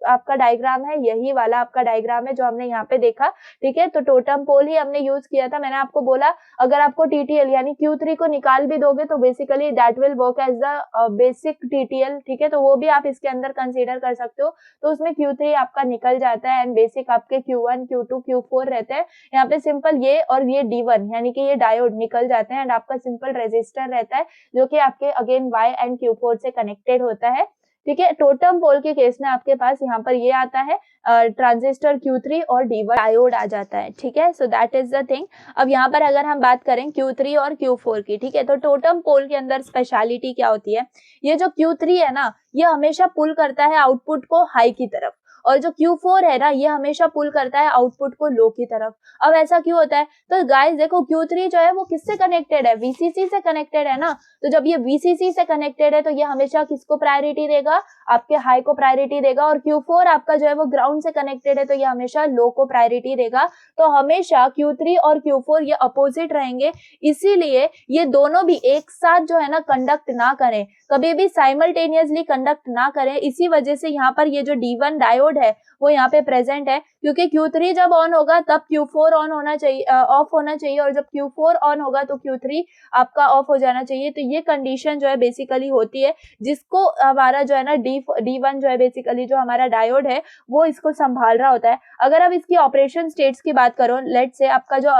आपका डायग्राम है, यही वाला आपका डायग्राम है जो हमने यहाँ पे देखा, ठीक है। तो टोटम पोल ही हमने यूज किया था। मैंने आपको बोला अगर आपको TTL यानी Q3 को निकाल भी दोगे तो basically that will work as the basic TTL, ठीक है। तो वो भी आप इसके अंदर कंसीडर कर सकते हो, तो उसमें Q3 आपका निकल जाता है एंड बेसिक आपके Q1 Q2 Q4 रहते हैं। यहाँ पे सिंपल ये और ये D1 यानी कि ये डायोड निकल जाते हैं, एंड आपका सिंपल रेजिस्टर रहता है जो कि आपके अगेन Y एंड Q4 से कनेक्टेड होता है, ठीक है। टोटम पोल के केस में आपके पास यहाँ पर ये आता है ट्रांजिस्टर Q3 और D1 डायोड आ जाता है, ठीक है। So that is the thing. अब यहाँ पर अगर हम बात करें Q3 और Q4 की, ठीक है, तो टोटम पोल के अंदर स्पेशलिटी क्या होती है, ये जो Q3 है ना ये हमेशा पुल करता है आउटपुट को हाई की तरफ, और जो Q4 है ना ये हमेशा पुल करता है आउटपुट को लो की तरफ। अब ऐसा क्यों होता है, तो गाइस देखो Q3 जो है वो किससे कनेक्टेड है, VCC से कनेक्टेड है ना, तो जब ये VCC से कनेक्टेड है तो ये हमेशा किसको प्रायोरिटी देगा, आपके हाई को प्रायोरिटी देगा, और Q4 आपका जो है वो ग्राउंड से कनेक्टेड है तो ये हमेशा लो को प्रायोरिटी देगा। तो हमेशा Q3 और Q4 ये अपोजिट रहेंगे, इसीलिए ये दोनों भी एक साथ जो है ना कंडक्ट ना करें, कभी भी साइमल्टेनियसली कंडक्ट ना करें। इसी वजह से यहाँ पर ये जो D1 डायोड है वो यहाँ पे प्रेजेंट है, क्योंकि Q3 जब ऑन होगा तब Q4 ऑन होना चाहिए, ऑफ होना चाहिए, और जब Q4 ऑन होगा तो Q3 आपका ऑफ हो जाना चाहिए। तो ये कंडीशन जो है बेसिकली होती है, जिसको हमारा जो है ना D1 जो है बेसिकली जो हमारा डायोड है वो इसको संभाल रहा होता है। अगर अब इसकी ऑपरेशन स्टेट्स की बात करो, लेट्स से आपका जो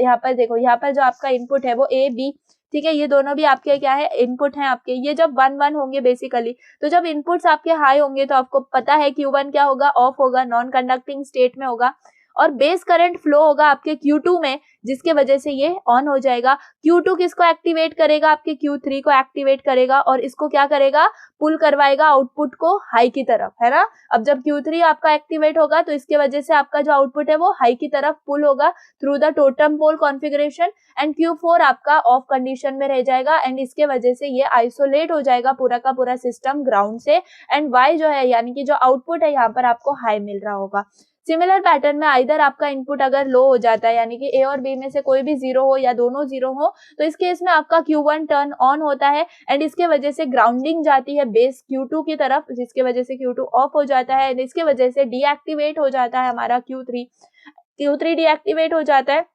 यहाँ पर देखो, यहाँ पर जो आपका इनपुट है वो A B, ठीक है, ये दोनों भी आपके क्या है, इनपुट हैं आपके। ये जब 1 होंगे बेसिकली, तो जब इनपुट्स आपके हाई होंगे तो आपको पता है Q1 क्या होगा, ऑफ होगा, नॉन कंडक्टिंग स्टेट में होगा, और बेस करंट फ्लो होगा आपके Q2 में, जिसके वजह से ये ऑन हो जाएगा। Q2 किसको एक्टिवेट करेगा, आपके Q3 को एक्टिवेट करेगा, और इसको क्या करेगा, पुल करवाएगा आउटपुट को हाई की तरफ, है ना। अब जब Q3 आपका एक्टिवेट होगा तो इसके वजह से आपका जो आउटपुट है वो हाई की तरफ पुल होगा through the totem pole configuration, and Q4 आपका ऑफ कंडीशन में रह जाएगा, एंड इसके वजह से ये आइसोलेट हो जाएगा पूरा का पूरा सिस्टम ग्राउंड से, एंड Y जो है यानी कि जो आउटपुट है यहाँ पर आपको हाई मिल रहा होगा। सिमिलर पैटर्न में आइदर आपका इनपुट अगर लो हो जाता है, यानी कि A और B में से कोई भी 0 हो या दोनों 0 हो, तो इस केस में आपका Q1 टर्न ऑन होता है, एंड इसके वजह से ग्राउंडिंग जाती है बेस Q2 की तरफ, जिसके वजह से Q2 ऑफ हो जाता है, एंड इसके वजह से डीएक्टिवेट हो जाता है हमारा Q3 डीएक्टिवेट हो जाता है।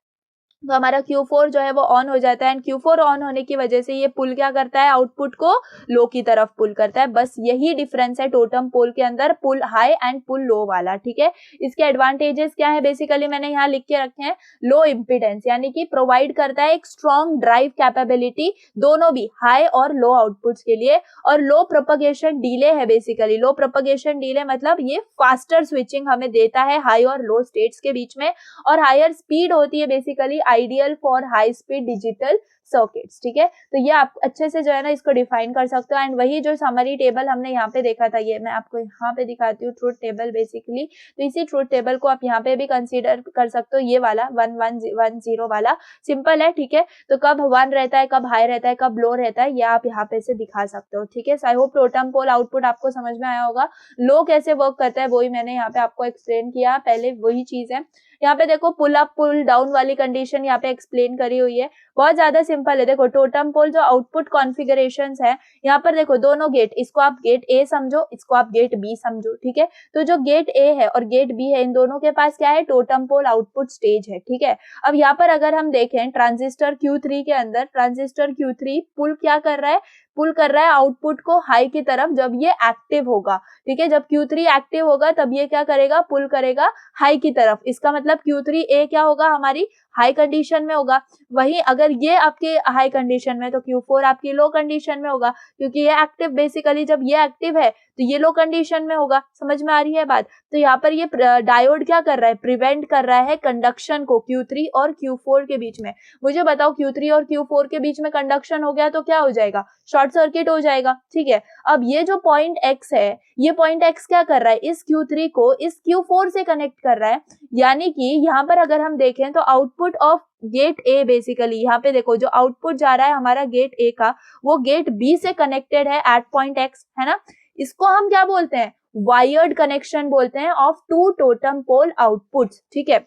तो हमारा Q4 जो है वो ऑन हो जाता है एंड Q4 ऑन होने की वजह से ये पुल क्या करता है, आउटपुट को लो की तरफ पुल करता है। बस यही डिफरेंस है टोटम पोल के अंदर, पुल हाई एंड पुल लो वाला, ठीक है। इसके एडवांटेजेस क्या है, बेसिकली मैंने यहाँ लिख के रखे हैं। लो इम्पीडेंस यानी कि प्रोवाइड करता है एक स्ट्रॉन्ग ड्राइव कैपेबिलिटी, दोनों भी हाई और लो आउटपुट्स के लिए। और लो प्रोपगेशन डिले है, बेसिकली लो प्रोपगेशन डिले मतलब ये फास्टर स्विचिंग हमें देता है हाई और लो स्टेट्स के बीच में। और हायर स्पीड होती है basically ideal for high speed digital circuits, ठीक है। तो ये आप अच्छे से जो है ना इसको डिफाइन कर सकते हो। एंड वही जो समरी टेबल हमने यहाँ पे देखा था, ये मैं आपको यहाँ पे दिखाती हूँ, ट्रुथ टेबल बेसिकली। तो इसी ट्रुथ टेबल को आप यहाँ पे भी कंसीडर कर सकते हो, ये वाला 1110 वाला सिंपल है, ठीक है। तो कब 1 रहता है, कब हाई रहता है, कब लो रहता है, ये आप यहाँ पे से दिखा सकते हो, ठीक है। So I hope totem pole output आपको समझ में आया होगा। लो कैसे वर्क करता है वही मैंने यहाँ पे आपको एक्सप्लेन किया, पहले वही चीज है। यहाँ पे देखो पुल अप पुल डाउन वाली कंडीशन यहाँ पे एक्सप्लेन करी हुई है, बहुत ज्यादा सिंपल है। देखो टोटम पोल जो आउटपुट कॉन्फ़िगरेशंस है, यहाँ पर देखो दोनों गेट, इसको आप गेट ए समझो, इसको आप गेट बी समझो, ठीक है। तो जो गेट ए है और गेट बी है, इन दोनों के पास क्या है, टोटम पोल आउटपुट स्टेज है, ठीक है। अब यहाँ पर अगर हम देखें ट्रांजिस्टर Q3 के अंदर, ट्रांजिस्टर Q3 पुल क्या कर रहा है, पुल कर रहा है आउटपुट को हाई की तरफ जब ये एक्टिव होगा, ठीक है। जब Q3 एक्टिव होगा तब ये क्या करेगा, पुल करेगा हाई की तरफ। इसका मतलब Q3A क्या होगा, हमारी हाई कंडीशन में होगा। वहीं अगर ये आपके हाई कंडीशन में तो Q4 आपकी लो कंडीशन में होगा, क्योंकि ये एक्टिव, बेसिकली जब ये एक्टिव है तो ये लो कंडीशन में होगा। समझ में आ रही है बात। तो यहाँ पर ये डायोड क्या कर रहा है, प्रिवेंट कर रहा है कंडक्शन को Q3 और Q4 के बीच में। मुझे बताओ Q3 और Q4 के बीच में कंडक्शन हो गया तो क्या हो जाएगा, शॉर्ट सर्किट हो जाएगा, ठीक है। अब ये जो पॉइंट X है, ये पॉइंट X क्या कर रहा है, इस Q3 को इस Q4 से कनेक्ट कर रहा है। यानी कि यहाँ पर अगर हम देखें तो output of gate A, basically यहाँ पे देखो जो आउटपुट जा रहा है हमारा गेट ए का, वो गेट बी से कनेक्टेड है एट पॉइंट X, है ना। इसको हम क्या बोलते हैं, वायर्ड कनेक्शन बोलते हैं of two totem pole outputs, ठीक है।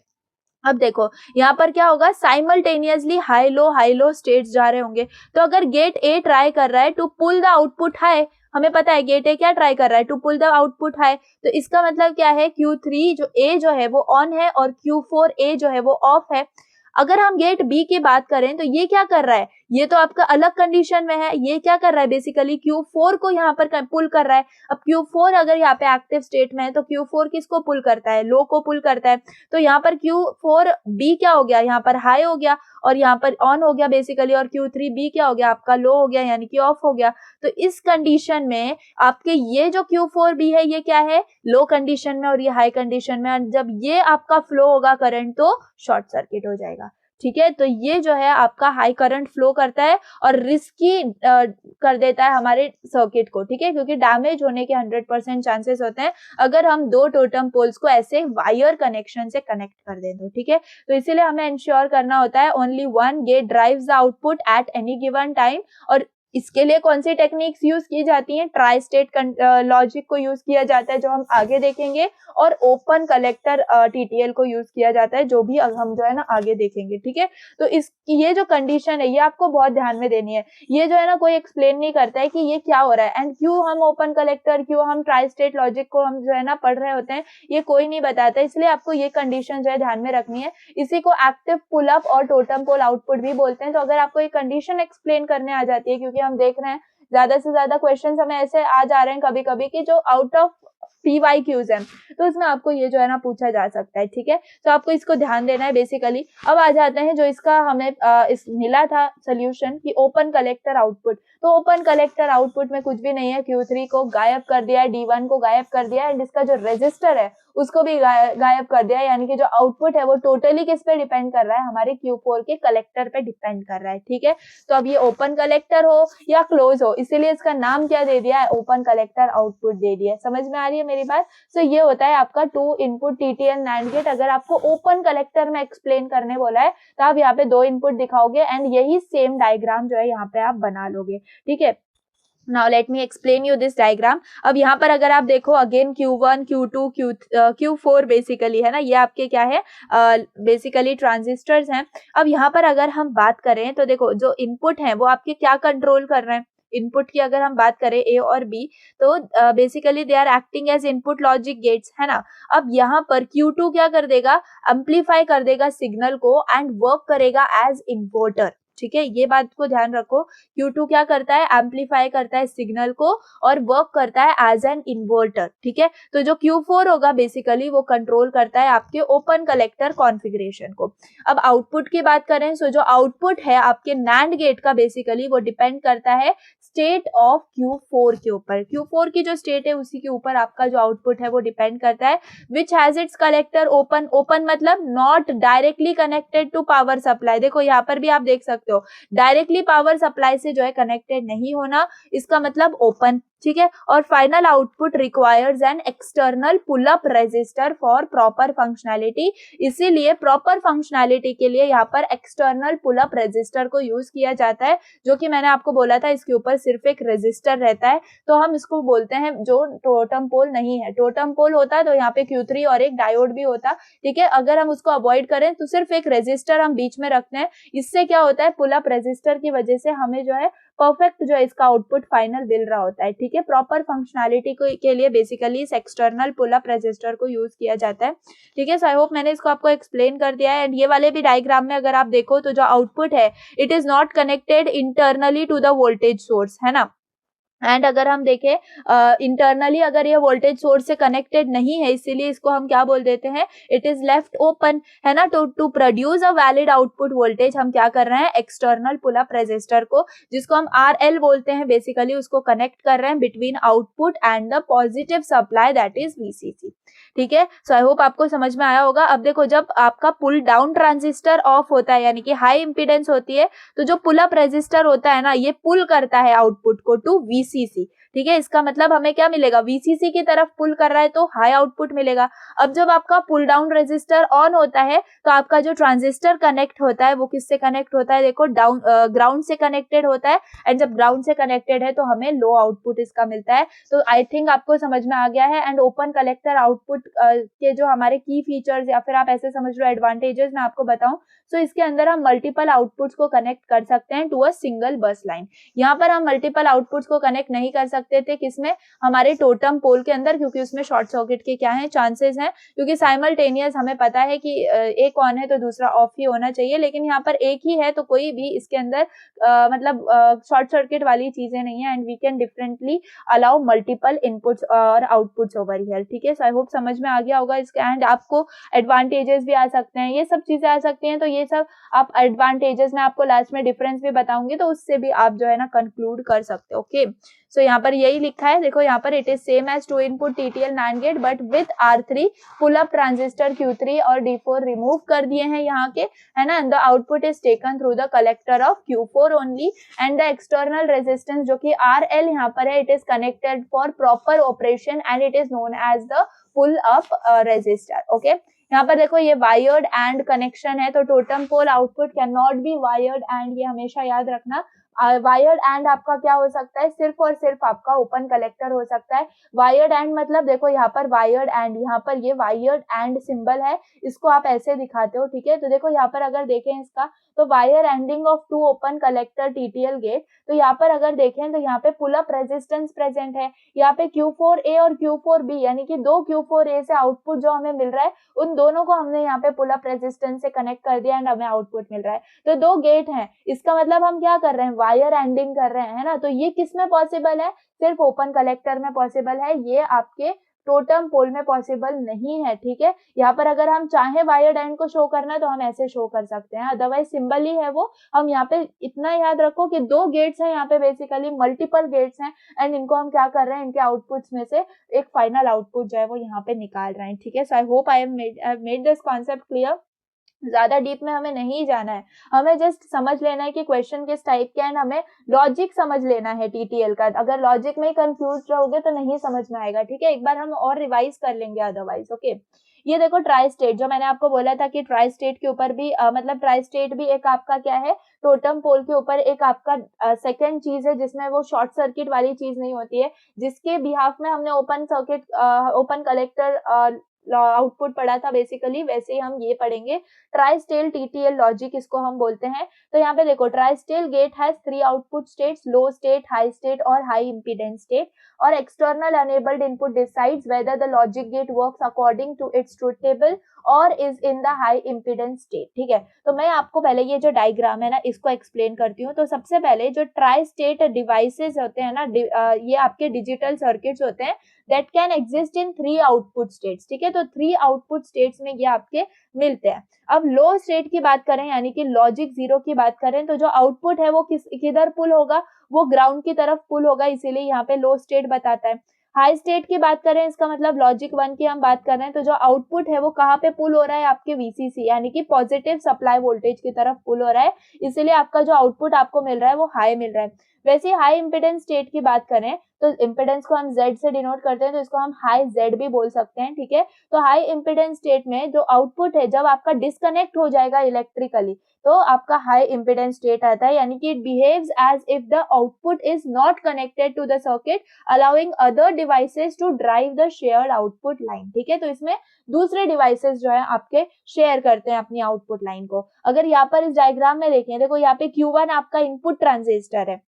अब देखो यहाँ पर क्या होगा, साइमल्टेनियसली हाई लो स्टेट्स जा रहे होंगे। तो अगर गेट ए ट्राई कर रहा है to pull the output high, हमें पता है गेट ए क्या ट्राई कर रहा है, to pull the output high. तो इसका मतलब क्या है, Q3 जो ए जो है वो ऑन है और Q4A जो है वो ऑफ है। अगर हम गेट बी की बात करें तो ये क्या कर रहा है, ये तो आपका अलग कंडीशन में है। ये क्या कर रहा है, बेसिकली Q4 को यहाँ पर पुल कर रहा है। अब Q4 अगर यहाँ पे एक्टिव स्टेट में है तो Q4 किसको पुल करता है, लो को पुल करता है। तो यहाँ पर Q4B क्या हो गया, यहाँ पर हाई हो गया और यहाँ पर ऑन हो गया बेसिकली, और Q3B क्या हो गया, आपका लो हो गया यानी कि ऑफ हो गया। तो इस कंडीशन में आपके ये जो Q4B है ये क्या है, लो कंडीशन में और ये हाई कंडीशन में। जब ये आपका फ्लो होगा करंट तो शॉर्ट सर्किट हो जाएगा, ठीक है। तो ये जो है आपका हाई करंट फ्लो करता है और रिस्की कर देता है हमारे सर्किट को, ठीक है, क्योंकि डैमेज होने के 100% चांसेस होते हैं अगर हम दो टोटम पोल्स को ऐसे वायर कनेक्शन से कनेक्ट कर दें तो, ठीक है। तो इसीलिए हमें इंश्योर करना होता है only one get drives the output at any given time. और इसके लिए कौन सी टेक्निक्स यूज की जाती हैं, ट्राई स्टेट लॉजिक को यूज किया जाता है जो हम आगे देखेंगे, और ओपन कलेक्टर TTL को यूज किया जाता है जो भी हम जो है ना आगे देखेंगे, ठीक है। तो इसकी ये जो कंडीशन है ये आपको बहुत ध्यान में देनी है। ये जो है ना कोई एक्सप्लेन नहीं करता है कि ये क्या हो रहा है एंड क्यों हम ओपन कलेक्टर, क्यों हम ट्राई स्टेट लॉजिक को हम जो है ना पढ़ रहे होते हैं, ये कोई नहीं बताता। इसलिए आपको ये कंडीशन जो है ध्यान में रखनी है। इसी को एक्टिव पुल अप और टोटम पोल आउटपुट भी बोलते हैं। तो अगर आपको ये कंडीशन एक्सप्लेन करने आ जाती है, क्योंकि हम देख रहे हैं ज्यादा से ज्यादा क्वेश्चंस हमें ऐसे आ जा रहे हैं कभी कभी कि जो आउट ऑफ PYQs है, तो उसमें आपको ये जो है ना पूछा जा सकता है, ठीक है। तो आपको इसको ध्यान देना है बेसिकली। अब आ जाते हैं जो इसका हमें इस मिला था सोल्यूशन कि ओपन कलेक्टर आउटपुट। तो ओपन कलेक्टर आउटपुट में कुछ भी नहीं है, Q3 को गायब कर दिया है, D1 को गायब कर दिया है एंड इसका जो रेजिस्टर है उसको भी गायब कर दिया है। यानी कि जो आउटपुट है वो टोटली किस पे डिपेंड कर रहा है, हमारे Q4 के कलेक्टर पे डिपेंड कर रहा है, ठीक है। तो अब ये ओपन कलेक्टर हो या क्लोज हो, इसीलिए इसका नाम क्या दे दिया है, ओपन कलेक्टर आउटपुट दे दिया है। समझ में आ रही है मेरी बात। सो ये होता है आपका 2 इनपुट TTL NAND गेट। अगर आपको ओपन कलेक्टर में एक्सप्लेन करने बोला है तो आप यहाँ पे 2 इनपुट दिखाओगे एंड यही सेम डायग्राम जो है यहाँ पे आप बना लोगे, ठीक है। Now let me explain you this diagram. अब यहाँ पर अगर आप देखो again Q1, Q2, Q4 basically है ना, ये आपके क्या है, बेसिकली ट्रांजिस्टर्स हैं। अब यहाँ पर अगर हम बात करें तो देखो जो इनपुट है वो आपके क्या कंट्रोल कर रहे हैं, इनपुट की अगर हम बात करें A और B, तो basically they are acting as input logic gates, है ना। अब यहाँ पर Q2 क्या कर देगा, एम्पलीफाई कर देगा सिग्नल को एंड वर्क करेगा एज इन्वर्टर, ठीक है, ये बात को ध्यान रखो। Q2 क्या करता है, एम्पलीफाई करता है सिग्नल को और वर्क करता है एज एन इन्वर्टर, ठीक है। तो जो Q4 होगा बेसिकली वो कंट्रोल करता है आपके ओपन कलेक्टर कॉन्फ़िगरेशन को। अब आउटपुट की बात करें, सो जो आउटपुट है आपके नैंड गेट का बेसिकली वो डिपेंड करता है स्टेट ऑफ Q4 के ऊपर। Q4 की जो स्टेट है उसी के ऊपर आपका जो आउटपुट है वो डिपेंड करता है, which has its collector open. Open मतलब not directly connected to power supply. देखो यहाँ पर भी आप देख सकते हो, डायरेक्टली पावर सप्लाई से जो है कनेक्टेड नहीं होना, इसका मतलब ओपन, ठीक है। और final output requires an external pull up resistor for proper functionality. इसीलिए प्रॉपर फंक्शनैलिटी के लिए यहाँ पर एक्सटर्नल पुल अप रेजिस्टर को यूज किया जाता है, जो कि मैंने आपको बोला था इसके ऊपर सिर्फ एक रेजिस्टर रहता है, तो हम इसको बोलते हैं जो टोटम पोल नहीं है। टोटम पोल होता तो यहाँ पे Q3 और एक डायोड भी होता, ठीक है। अगर हम उसको अवॉइड करें तो सिर्फ एक रेजिस्टर हम बीच में रखते हैं। इससे क्या होता है, पुल अप रेजिस्टर की वजह से हमें जो है परफेक्ट जो है इसका आउटपुट फाइनल मिल रहा होता है, ठीक है। प्रॉपर फंक्शनैलिटी के लिए बेसिकली इस एक्सटर्नल पुल अप रेजिस्टर को यूज किया जाता है, ठीक है। सो आई होप मैंने इसको आपको एक्सप्लेन कर दिया है। एंड ये वाले भी डायग्राम में अगर आप देखो तो जो आउटपुट है it is not connected internally to the voltage source, है ना। एंड अगर हम देखें इंटरनली अगर ये वोल्टेज सोर्स से कनेक्टेड नहीं है, इसीलिए इसको हम क्या बोल देते हैं, इट इज लेफ्ट ओपन, है ना। To produce a valid output voltage हम क्या कर रहे हैं, एक्सटर्नल पुल अप रेजिस्टर को, जिसको हम RL बोलते हैं बेसिकली, उसको कनेक्ट कर रहे हैं between output and the positive supply that is VCC, ठीक है। सो आई होप आपको समझ में आया होगा। अब देखो, जब आपका पुल डाउन ट्रांजिस्टर ऑफ होता है यानी कि हाई इंपीडेंस होती है, तो जो पुल अप रेजिस्टर होता है ना, ये पुल करता है आउटपुट को टू VCC, ठीक है। इसका मतलब हमें क्या मिलेगा, VCC की तरफ पुल कर रहा है तो हाई आउटपुट मिलेगा। अब जब आपका पुल डाउन रेजिस्टर ऑन होता है तो आपका जो ट्रांजिस्टर कनेक्ट होता है वो किससे कनेक्ट होता है, देखो डाउन ग्राउंड से कनेक्टेड होता है। एंड जब ग्राउंड से कनेक्टेड है तो हमें लो आउटपुट इसका मिलता है। तो आई थिंक आपको समझ में आ गया है। एंड ओपन कलेक्टर आउटपुट के जो हमारे की फीचर्स या फिर आप ऐसे समझ लो एडवांटेजेस मैं आपको बताऊं, सो इसके अंदर हम मल्टीपल आउटपुट्स को कनेक्ट कर सकते हैं टू अ सिंगल बस लाइन। यहाँ पर हम मल्टीपल आउटपुट्स को कनेक्ट नहीं कर सकते थे, किसमें, हमारे टोटम पोल के अंदर, क्योंकि उसमें शॉर्ट सर्किट के क्या है चांसेस हैं, क्योंकि साइमल्टेनियस हमें पता है कि एक ऑन है तो दूसरा ऑफ ही होना चाहिए, लेकिन यहाँ पर एक ही है तो कोई भी इसके अंदर मतलब शॉर्ट सर्किट वाली चीजें नहीं है। And we can differently allow multiple inputs और आउटपुट्स ओवर हियर, ठीक है। सो आई होप समझ में आ गया होगा इसका। एंड आपको एडवांटेजेस भी आ सकते हैं, ये सब चीजें आ सकती हैं, तो ये सब आप एडवांटेजेस में आपको लास्ट में डिफरेंस भी बताऊंगी, तो उससे भी आप जो है ना कंक्लूड कर सकते हो, ओके। सो यहाँ पर यही लिखा है, देखो यहाँ पर it is same as 2 input TTL NAND gate but with R3 pull up transistor Q3 और D4 रिमूव कर दिए हैं यहाँ के, है ना। The output is taken through the collector of Q4 only and the external resistance जो कि RL यहाँ पर है, it is connected for proper operation and it is known as the pull up resistor, okay. यहाँ पर देखो ये wired and connection है, तो totem pole output can not be wired and, ये हमेशा याद रखना। वायर्ड एंड आपका क्या हो सकता है, सिर्फ और सिर्फ आपका ओपन कलेक्टर हो सकता है। वायर्ड एंड मतलब देखो यहाँ पर वायर्ड एंड, यहाँ पर ये वायर्ड एंड सिंबल है, इसको आप ऐसे दिखाते हो, ठीक है। तो देखो यहाँ पर अगर देखें इसका, तो wire anding of 2 open collector TTL gate, तो यहाँ पर अगर देखें तो यहाँ पे पुल अप रेजिस्टेंस प्रेजेंट है, यहाँ पे Q4A और Q4B यानी कि 2 Q4A से आउटपुट जो हमें मिल रहा है उन दोनों को हमने यहाँ पे पुल अप रेजिस्टेंस से कनेक्ट कर दिया एंड हमें आउटपुट मिल रहा है। तो 2 गेट हैं, इसका मतलब हम क्या कर रहे हैं, वायर एंडिंग कर रहे हैं, है ना। तो ये किस में पॉसिबल है, सिर्फ ओपन कलेक्टर में पॉसिबल है, ये आपके टोटम पोल में पॉसिबल नहीं है, ठीक है। यहाँ पर अगर हम चाहे वायर्ड एंड को शो करना है तो हम ऐसे शो कर सकते हैं, अदरवाइज सिंबल ही है वो। हम यहाँ पे इतना याद रखो कि 2 गेट्स हैं यहाँ पे, बेसिकली मल्टीपल गेट्स हैं एंड इनको हम क्या कर रहे हैं, इनके आउटपुट्स में से एक फाइनल आउटपुट जो है वो यहाँ पे निकाल रहे हैं, ठीक है। So I hope I have made this concept clear. ज्यादा डीप में हमें नहीं जाना है, हमें जस्ट समझ लेना है कि क्वेश्चन किस टाइप के, एंड हमें लॉजिक समझ लेना है TTL का। अगर लॉजिक में ही कंफ्यूज रहोगे तो नहीं समझ में आएगा, ठीक है। एक बार हम और रिवाइज कर लेंगे अदरवाइज, ओके। ये देखो ट्राई स्टेट, जो मैंने आपको बोला था कि ट्राई स्टेट के ऊपर भी मतलब ट्राई स्टेट भी एक आपका क्या है, टोटम पोल के ऊपर एक आपका सेकंड चीज है जिसमें वो शॉर्ट सर्किट वाली चीज नहीं होती है, जिसके बिहाफ में हमने open circuit open collector output पढ़ा था बेसिकली, वैसे ही हम ये पढ़ेंगे। ट्राई स्टेट टीटीएल लॉजिक इसको हम बोलते हैं। तो यहाँ पे देखो, tri state gate has 3 output states, low state, high state और हाई इम्पीडेंस स्टेट, और external enabled input decides whether the logic gate works according to its truth table और is in the high impedance state। ठीक है, तो मैं आपको पहले ये जो डायग्राम है ना इसको एक्सप्लेन करती हूँ। तो सबसे पहले जो ट्राई स्टेट डिवाइसेस होते हैं ना, ये आपके डिजिटल सर्किट्स होते हैं that can exist in 3 output states. ठीक है, तो 3 आउटपुट स्टेट्स में ये आपके मिलते हैं। अब लो स्टेट की बात करें, यानी कि लॉजिक 0 की बात करें, तो जो आउटपुट है वो किधर पुल होगा, वो ग्राउंड की तरफ पुल होगा, इसीलिए यहाँ पे लो स्टेट बताता है। हाई स्टेट की बात करें, इसका मतलब लॉजिक 1 की हम बात कर रहे हैं, तो जो आउटपुट है वो कहाँ पे पुल हो रहा है, आपके वीसीसी यानी कि पॉजिटिव सप्लाई वोल्टेज की तरफ पुल हो रहा है, इसीलिए आपका जो आउटपुट आपको मिल रहा है वो हाई मिल रहा है। वैसे हाई इम्पीडेंस स्टेट की बात करें तो इम्पीडेंस को हम Z से डिनोट करते हैं, तो इसको हम हाई Z भी बोल सकते हैं। ठीक है, तो हाई इम्पीडेंस स्टेट में जो आउटपुट है जब आपका डिस्कनेक्ट हो जाएगा इलेक्ट्रिकली, तो आपका हाई इम्पीडेंस स्टेट आता है, यानी कि it behaves as if the output is not connected to the circuit allowing other devices to drive the shared output line. ठीक है, तो इसमें दूसरे डिवाइसेस जो है आपके शेयर करते हैं अपनी आउटपुट लाइन को। अगर यहाँ पर इस डायग्राम में देखें, देखो यहाँ पे Q1 आपका इनपुट ट्रांजिस्टर है।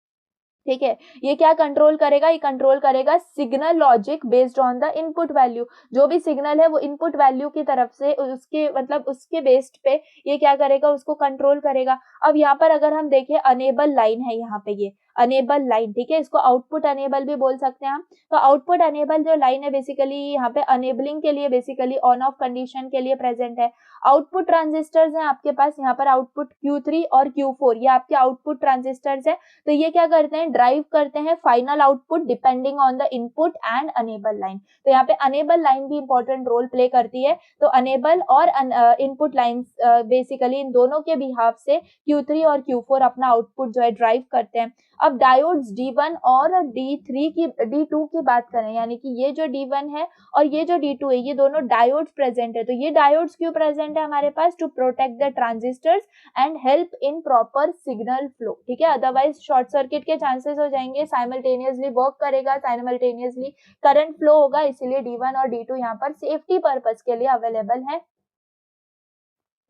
ठीक है, ये क्या कंट्रोल करेगा, ये कंट्रोल करेगा signal logic based on the input value. जो भी सिग्नल है वो इनपुट वैल्यू की तरफ से उसके मतलब उसके बेस्ड पे ये क्या करेगा, उसको कंट्रोल करेगा। अब यहाँ पर अगर हम देखें, अनेबल लाइन है यहाँ पे, ये अनेबल लाइन। ठीक है, इसको आउटपुट अनेबल भी बोल सकते हैं हम। तो आउटपुट अनेबल जो लाइन है बेसिकली यहाँ पे अनेबलिंग के लिए, बेसिकली ऑन ऑफ कंडीशन के लिए प्रेजेंट है। आउटपुट ट्रांजिस्टर्स हैं आपके पास यहाँ पर, आउटपुट Q3 और Q4 ये आपके आउटपुट ट्रांजिस्टर्स हैं। तो ये क्या करते हैं, ड्राइव करते हैं final output depending on the input and enable line. तो यहाँ पे अनेबल लाइन भी इंपॉर्टेंट रोल प्ले करती है। तो अनेबल और इनपुट लाइन बेसिकली इन दोनों के बिहाफ से Q3 और Q4 अपना आउटपुट जो है ड्राइव करते हैं। अब डायोड्स D1 और D2 की बात करें, यानी कि ये जो D1 है और ये जो D2 है, ये दोनों डायोड्स प्रेजेंट है। तो ये डायोड्स क्यों प्रेजेंट है हमारे पास, to protect the transistors and help in proper signal flow. ठीक है, अदरवाइज शॉर्ट सर्किट के चांसेस हो जाएंगे, साइमल्टेनियसली वर्क करेगा, साइमल्टेनियसली करंट फ्लो होगा, इसीलिए D1 और D2 यहाँ पर सेफ्टी पर्पस के लिए अवेलेबल है।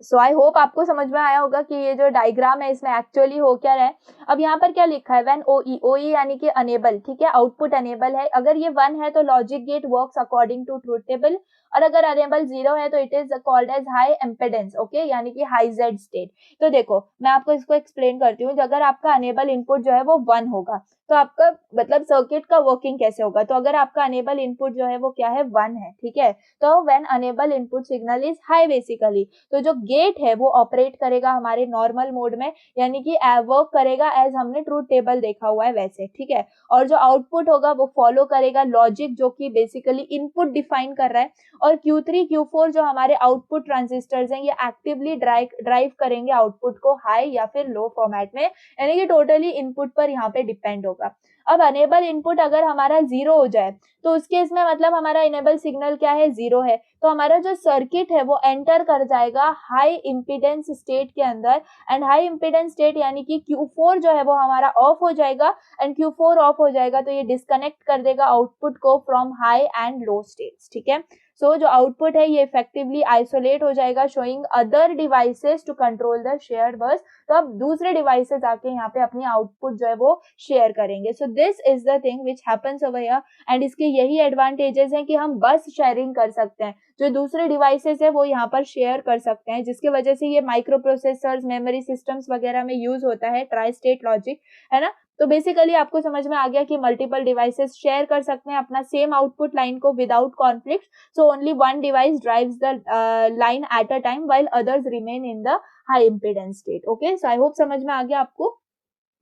सो आई होप आपको समझ में आया होगा कि ये जो डायग्राम है इसमें एक्चुअली हो क्या रहा है। अब यहाँ पर क्या लिखा है, व्हेन OE यानी कि अनेबल। ठीक है, आउटपुट अनेबल है, अगर ये 1 है तो logic gate works according to truth table, और अगर अनेबल 0 है तो it is called as high impedance. Okay, यानी कि हाई Z स्टेट। तो देखो मैं आपको इसको एक्सप्लेन करती हूँ। अगर आपका अनेबल इनपुट जो है वो 1 होगा तो आपका मतलब सर्किट का वर्किंग कैसे होगा, तो अगर आपका अनेबल इनपुट जो है वो क्या है, 1 है। ठीक है, तो when enable input signal is high basically, तो जो गेट है वो ऑपरेट करेगा हमारे नॉर्मल मोड में, यानी कि वर्क करेगा एज हमने ट्रूथ टेबल देखा हुआ है वैसे। ठीक है, और जो आउटपुट होगा वो फॉलो करेगा लॉजिक जो कि बेसिकली इनपुट डिफाइन कर रहा है, और Q3 Q4 जो हमारे आउटपुट ट्रांजिस्टर्स हैं ये एक्टिवली ड्राइव करेंगे आउटपुट को हाई या फिर लो फॉर्मेट में, यानी कि टोटली इनपुट पर यहाँ पे डिपेंड होगा। अब अनेबल इनपुट अगर हमारा 0 हो जाए तो उस केस में मतलब हमारा इनेबल सिग्नल क्या है, 0 है, तो हमारा जो सर्किट है वो एंटर कर जाएगा हाई इम्पीडेंस स्टेट के अंदर, एंड हाई इम्पीडेंस स्टेट यानी कि Q4 जो है वो हमारा ऑफ हो जाएगा, एंड Q4 ऑफ हो जाएगा तो ये डिस्कनेक्ट कर देगा आउटपुट को from high and low states. ठीक है, सो जो आउटपुट है ये इफेक्टिवली आइसोलेट हो जाएगा, showing other devices to control the shared bus. तो अब दूसरे डिवाइसेस आके यहाँ पे अपनी आउटपुट जो है वो शेयर करेंगे। सो this is the thing which happens over here, and इसके यही एडवांटेजेस हैं कि हम बस शेयरिंग कर सकते हैं, जो दूसरे डिवाइसेस है वो यहाँ पर शेयर कर सकते हैं, जिसकी वजह से ये माइक्रो प्रोसेसर्स, मेमोरी सिस्टम्स वगैरह में यूज होता है ट्राई स्टेट लॉजिक, है ना। तो बेसिकली आपको समझ में आ गया कि मल्टीपल डिवाइसेस शेयर कर सकते हैं अपना सेम आउटपुट लाइन को without conflict. So only one device drives the line at a time while others remain in the high impedance state. Okay, so I hope समझ में आ गया आपको।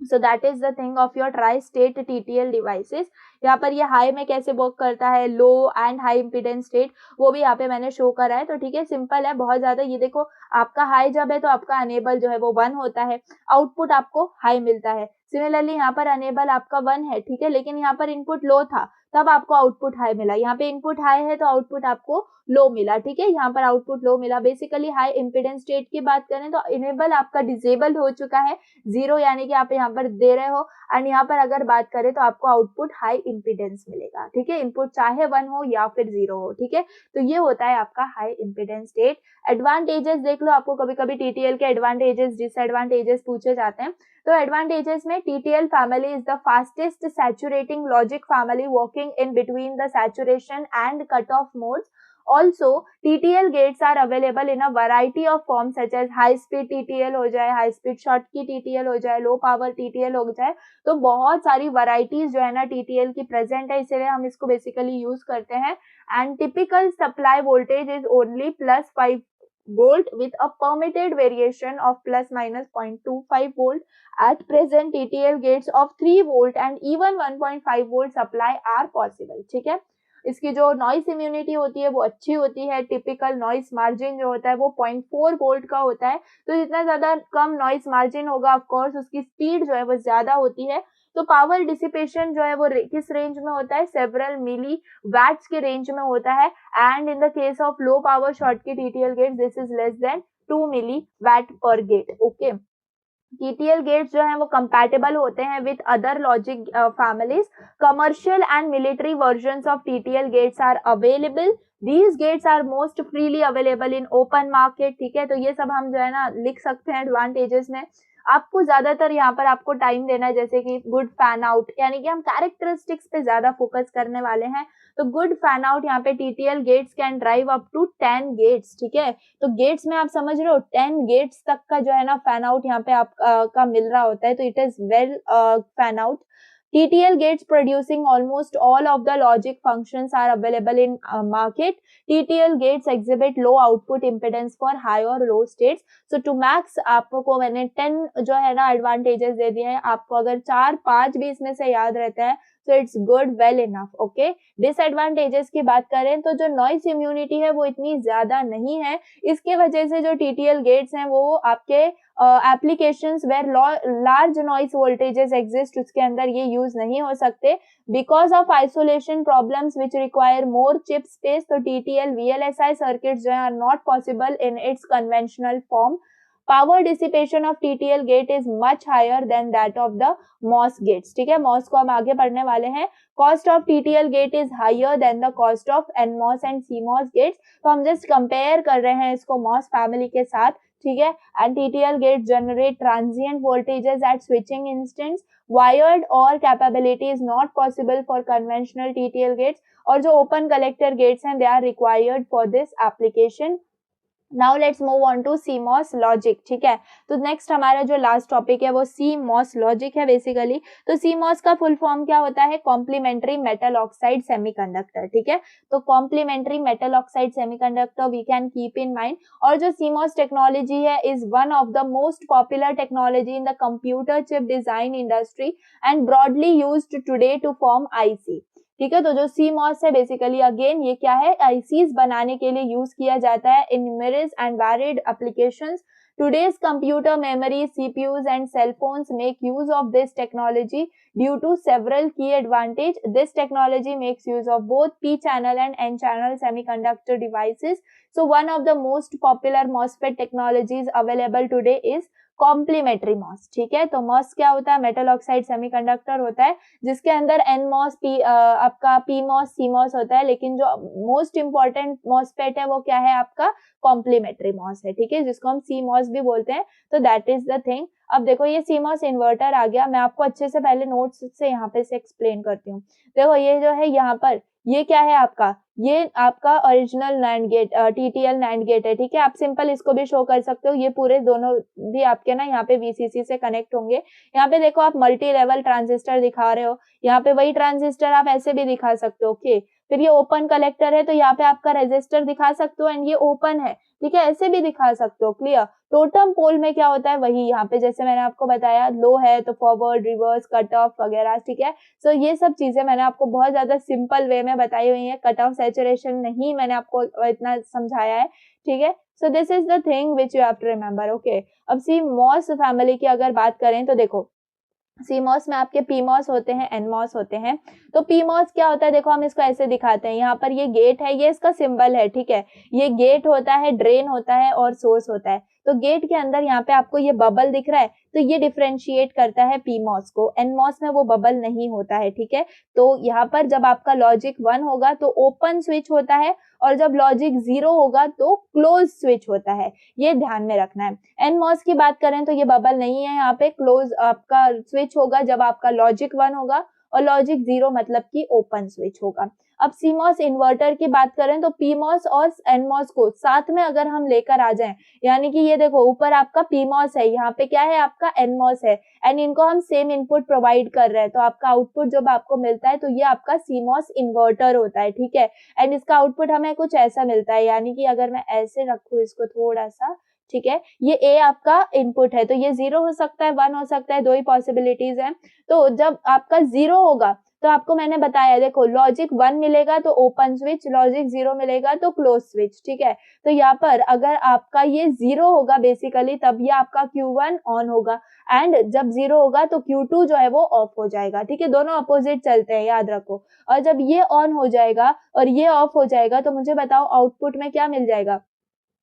So that is the thing of your tri-state TTL devices। यहाँ पर ये high में कैसे वर्क करता है, लो एंड हाई इम्पीडेंस स्टेट, वो भी यहाँ पे मैंने शो करा है। तो ठीक है, सिंपल है बहुत ज्यादा। ये देखो आपका हाई जब है तो आपका अनेबल जो है वो 1 होता है, आउटपुट आपको हाई मिलता है। सिमिलरली यहाँ पर अनेबल आपका 1 है, ठीक है, लेकिन यहाँ पर इनपुट लो था तब आपको आउटपुट हाई मिला। यहाँ पे इनपुट हाई है तो आउटपुट आपको लो मिला, ठीक है, यहाँ पर आउटपुट लो मिला। बेसिकली हाई इम्पीडेंस स्टेट की बात करें तो इनेबल आपका डिसेबल हो चुका है, 0 यानी कि आप यहाँ पर दे रहे हो, एंड यहाँ पर अगर बात करें तो आपको आउटपुट हाई इम्पीडेंस मिलेगा, ठीक है, इनपुट चाहे 1 हो या फिर 0 हो, ठीक है। तो ये होता है आपका हाई इम्पीडेंस स्टेट। एडवांटेजेस देख लो, आपको कभी कभी टीटीएल के एडवांटेजेस डिसएडवांटेजेस पूछे जाते हैं। तो एडवांटेजेस में TTL family is the fastest saturating logic family working in between the saturation and cut off modes. Also, TTL gates are available in a variety of forms such as high speed TTL हो जाए, high speed short की TTL हो जाए, low power TTL हो जाए, तो बहुत सारी varieties जो है ना TTL की present है, इसलिए हम इसको basically use करते हैं। And typical supply voltage is only plus 5 volt with a permitted variation of plus minus 0.25 volt. At present, TTL gates of 3 volt and even 1.5 volt supply are possible, ठीक है। इसकी जो नॉइस इम्यूनिटी होती है वो अच्छी होती है, टिपिकल नॉइस मार्जिन जो होता है वो 0.4 वोल्ट का होता है, तो जितना ज्यादा कम नॉइस मार्जिन होगा ऑफ कोर्स उसकी स्पीड जो है वो ज्यादा होती है। तो पावर डिसिपेशन जो है वो किस रेंज में होता है, सेवरल मिली वैट्स के रेंज में होता है, and in the case of low power short की TTL gate this is less than 2 milli watt per gate, okay. TTL gates जो है वो कंपैटिबल होते हैं with other logic families. Commercial and military versions of TTL gates are available. These gates are most freely available in open market, ठीक है। तो ये सब हम जो है ना लिख सकते हैं एडवांटेजेस में। आपको ज्यादातर यहाँ पर आपको टाइम देना है, जैसे कि गुड फैन आउट, यानी कि हम कैरेक्टरिस्टिक्स पे ज्यादा फोकस करने वाले हैं। तो गुड फैन आउट यहाँ पे TTL gates can drive up to 10 gates, ठीक है। तो गेट्स में आप समझ रहे हो 10 गेट्स तक का जो है ना फैन आउट यहाँ पे आप का मिल रहा होता है, तो it is well fan out. TTL gates producing almost all of the logic functions are available in market. TTL gates exhibit low output impedance for high or low states. So to max आपको मैंने 10 जो है ना advantages दे दिए हैं, आपको अगर 4-5 भी इसमें से याद रहता है तो it's good, well enough, okay. Disadvantages की बात करें तो जो नॉइस इम्यूनिटी है वो इतनी ज्यादा नहीं है, इसके वजह से जो TTL गेट्स हैं वो आपके applications where large noise voltages exist उसके अंदर ये यूज नहीं हो सकते because of isolation problems which require more chip space. तो TTL VLSI सर्किट्स जो है are not possible in its conventional form. Power dissipation of TTL gate is much higher than that of the MOS gates, ठीक है। MOS को हम आगे पढ़ने वाले हैं। Cost of TTL gate is higher than the cost of NMOS and CMOS gates, तो हम जस्ट कंपेयर कर रहे हैं इसको MOS फैमिली के साथ, ठीक है। And TTL gates generate transient voltages at switching instance. Wired or capability is not possible for conventional TTL gates, और जो open collector gates हैं they are required for this application. Now let's move on to CMOS logic, ठीक है। तो next हमारा जो last topic है वो CMOS लॉजिक है बेसिकली। तो CMOS का फुल फॉर्म क्या होता है, कॉम्प्लीमेंट्री मेटल ऑक्साइड सेमीकंडक्टर, ठीक है। तो complementary metal oxide semiconductor we can keep in mind. और जो CMOS टेक्नोलॉजी है is one of the most popular technology in the computer chip design industry and broadly used today to form IC, ठीक है। तो जो CMOS है basically again ये क्या है, ICs बनाने के लिए यूज किया जाता है इन numerous and varied applications. Today's computer memory, CPUs and cell phones make use of this technology due to several key advantages. This technology makes use of both P-channel and N-channel semiconductor devices. So one of the most popular MOSFET technologies available today is complementary MOS, ठीक है। तो moss क्या होता है, metal oxide semiconductor होता है जिसके अंदर NMOS आपका PMOS CMOS होता है, लेकिन जो मोस्ट इंपॉर्टेंट मॉसफेट है वो क्या है आपका कॉम्प्लीमेंट्री मॉस है, ठीक है, जिसको हम CMOS भी बोलते हैं। तो दैट इज द थिंग। अब देखो ये CMOS इन्वर्टर आ गया, मैं आपको अच्छे से पहले नोट्स से यहाँ पे से एक्सप्लेन करती हूँ। देखो ये जो है यहाँ पर ये क्या है आपका, ये आपका original NAND gate TTL NAND gate है, ठीक है। आप सिंपल इसको भी शो कर सकते हो, ये पूरे दोनों भी आपके ना यहाँ पे VCC से कनेक्ट होंगे। यहाँ पे देखो आप मल्टी लेवल ट्रांजिस्टर दिखा रहे हो, यहाँ पे वही ट्रांजिस्टर आप ऐसे भी दिखा सकते हो, ओके। फिर ये ओपन कलेक्टर है तो यहाँ पे आपका रेजिस्टर दिखा सकते हो एंड ये ओपन है, ठीक है, ऐसे भी दिखा सकते हो, क्लियर। टोटम पोल में क्या होता है वही यहाँ पे जैसे मैंने आपको बताया, लो है तो फॉरवर्ड रिवर्स कट ऑफ वगैरह, ठीक है। सो ये सब चीजें मैंने आपको बहुत ज्यादा सिंपल वे में बताई हुई है, कट ऑफ सैचुरेशन नहीं मैंने आपको इतना समझाया है, ठीक है। So this is the thing which you have to remember, okay. अब CMOS फैमिली की अगर बात करें तो देखो CMOS में आपके PMOS होते हैं, NMOS होते हैं। तो PMOS क्या होता है, देखो हम इसको ऐसे दिखाते हैं, यहाँ पर ये गेट है, ये इसका सिंबल है, ठीक है। ये गेट होता है, ड्रेन होता है और सोर्स होता है। तो गेट के अंदर यहाँ पे आपको ये बबल दिख रहा है, तो ये डिफरेंशिएट करता है PMOS को। NMOS में वो बबल नहीं होता है, ठीक है। तो यहाँ पर जब आपका लॉजिक 1 होगा तो ओपन स्विच होता है, और जब लॉजिक 0 होगा तो क्लोज स्विच होता है, ये ध्यान में रखना है। NMOS की बात करें तो ये बबल नहीं है, यहाँ पे क्लोज आपका स्विच होगा जब आपका लॉजिक 1 होगा, और लॉजिक 0 मतलब कि ओपन स्विच होगा। अब CMOS इन्वर्टर की बात करें तो PMOS और NMOS को साथ में अगर हम लेकर आ जाएं, यानी कि ये देखो ऊपर आपका PMOS है, यहाँ पे क्या है आपका NMOS है, एंड इनको हम सेम इनपुट प्रोवाइड कर रहे हैं, तो आपका आउटपुट जब आपको मिलता है तो ये आपका CMOS इन्वर्टर होता है, ठीक है। एंड इसका आउटपुट हमें कुछ ऐसा मिलता है, यानी कि अगर मैं ऐसे रखूं इसको थोड़ा सा, ठीक है, ये A आपका इनपुट है, तो ये 0 हो सकता है, 1 हो सकता है, दो ही पॉसिबिलिटीज है। तो जब आपका 0 होगा तो आपको मैंने बताया, देखो लॉजिक 1 मिलेगा तो ओपन स्विच, लॉजिक 0 मिलेगा तो क्लोज स्विच, ठीक है। तो यहाँ पर अगर आपका ये 0 होगा बेसिकली, तब ये आपका Q1 ऑन होगा, एंड जब 0 होगा तो Q2 जो है वो ऑफ हो जाएगा, ठीक है। दोनों अपोजिट चलते हैं, याद रखो। और जब ये ऑन हो जाएगा और ये ऑफ हो जाएगा, तो मुझे बताओ आउटपुट में क्या मिल जाएगा,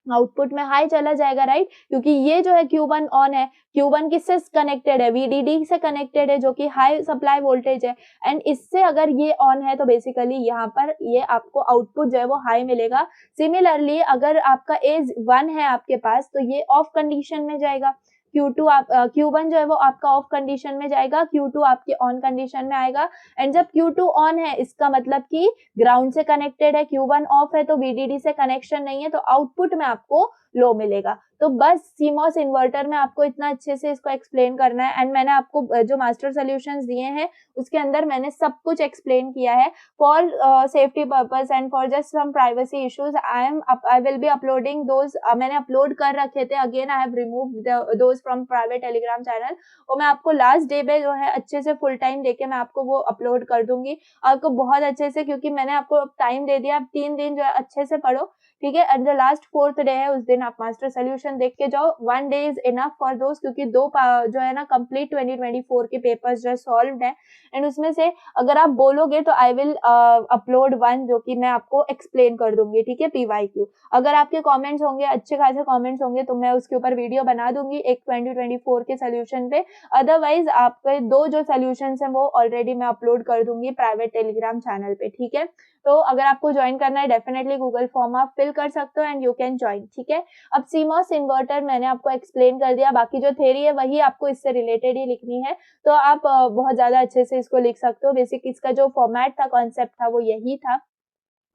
आउटपुट में हाई चला जाएगा, राइट, क्योंकि ये जो है Q1 ऑन है। Q1 किससे कनेक्टेड है, VDD से कनेक्टेड है, जो कि हाई सप्लाई वोल्टेज है, एंड इससे अगर ये ऑन है तो बेसिकली यहाँ पर ये आपको आउटपुट जो है वो हाई मिलेगा। सिमिलरली अगर आपका A1 है आपके पास, तो ये ऑफ कंडीशन में जाएगा, Q1 जो है वो आपका ऑफ कंडीशन में जाएगा, Q2 आपके ऑन कंडीशन में आएगा। एंड जब Q2 ऑन है, इसका मतलब कि ग्राउंड से कनेक्टेड है, Q1 ऑफ है तो VDD से कनेक्शन नहीं है, तो आउटपुट में आपको लो मिलेगा। तो बस CMOS इन्वर्टर में आपको इतना अच्छे से इसको एक्सप्लेन करना है, एंड मैंने आपको जो मास्टर सॉल्यूशंस दिए हैं उसके अंदर मैंने सब कुछ एक्सप्लेन किया है। For safety purpose and for just some privacy issues I will be uploading those, मैंने अपलोड कर रखे थे, again I have removed those from private Telegram channel, और मैं आपको लास्ट डे पे जो है अच्छे से फुल टाइम देके मैं आपको वो अपलोड कर दूंगी, आपको बहुत अच्छे से, क्योंकि मैंने आपको टाइम दे दिया, आप 3 दिन जो है अच्छे से पढ़ो, ठीक है। And the last 4th day है, उस दिन आप मास्टर सोल्यूशन देख के जाओ, 1 डे इज इनफ फॉर दोस्त, क्योंकि दो जो है ना कंप्लीट 2024 के पेपर्स जो है सॉल्व्ड है, एंड उसमें से अगर आप बोलोगे तो आई विल अपलोड 1 जो कि मैं आपको एक्सप्लेन कर दूंगी, ठीक है, PYQ। अगर आपके कमेंट्स होंगे, अच्छे खासे कमेंट्स होंगे, तो मैं उसके ऊपर वीडियो बना दूंगी एक 2024 के सोल्यूशन पे। अदरवाइज आपके 2 जो सोल्यूशन है वो ऑलरेडी मैं अपलोड कर दूंगी प्राइवेट टेलीग्राम चैनल पे, ठीक है। तो अगर आपको ज्वाइन करना है, डेफिनेटली गूगल फॉर्म आप फिल कर सकते हो एंड यू कैन ज्वाइन, ठीक है। अब CMOS इन्वर्टर मैंने आपको एक्सप्लेन कर दिया, बाकी जो थ्योरी है वही आपको इससे रिलेटेड ही लिखनी है, तो आप बहुत ज्यादा अच्छे से इसको लिख सकते हो। बेसिक इसका जो फॉर्मेट था, कॉन्सेप्ट था, वो यही था।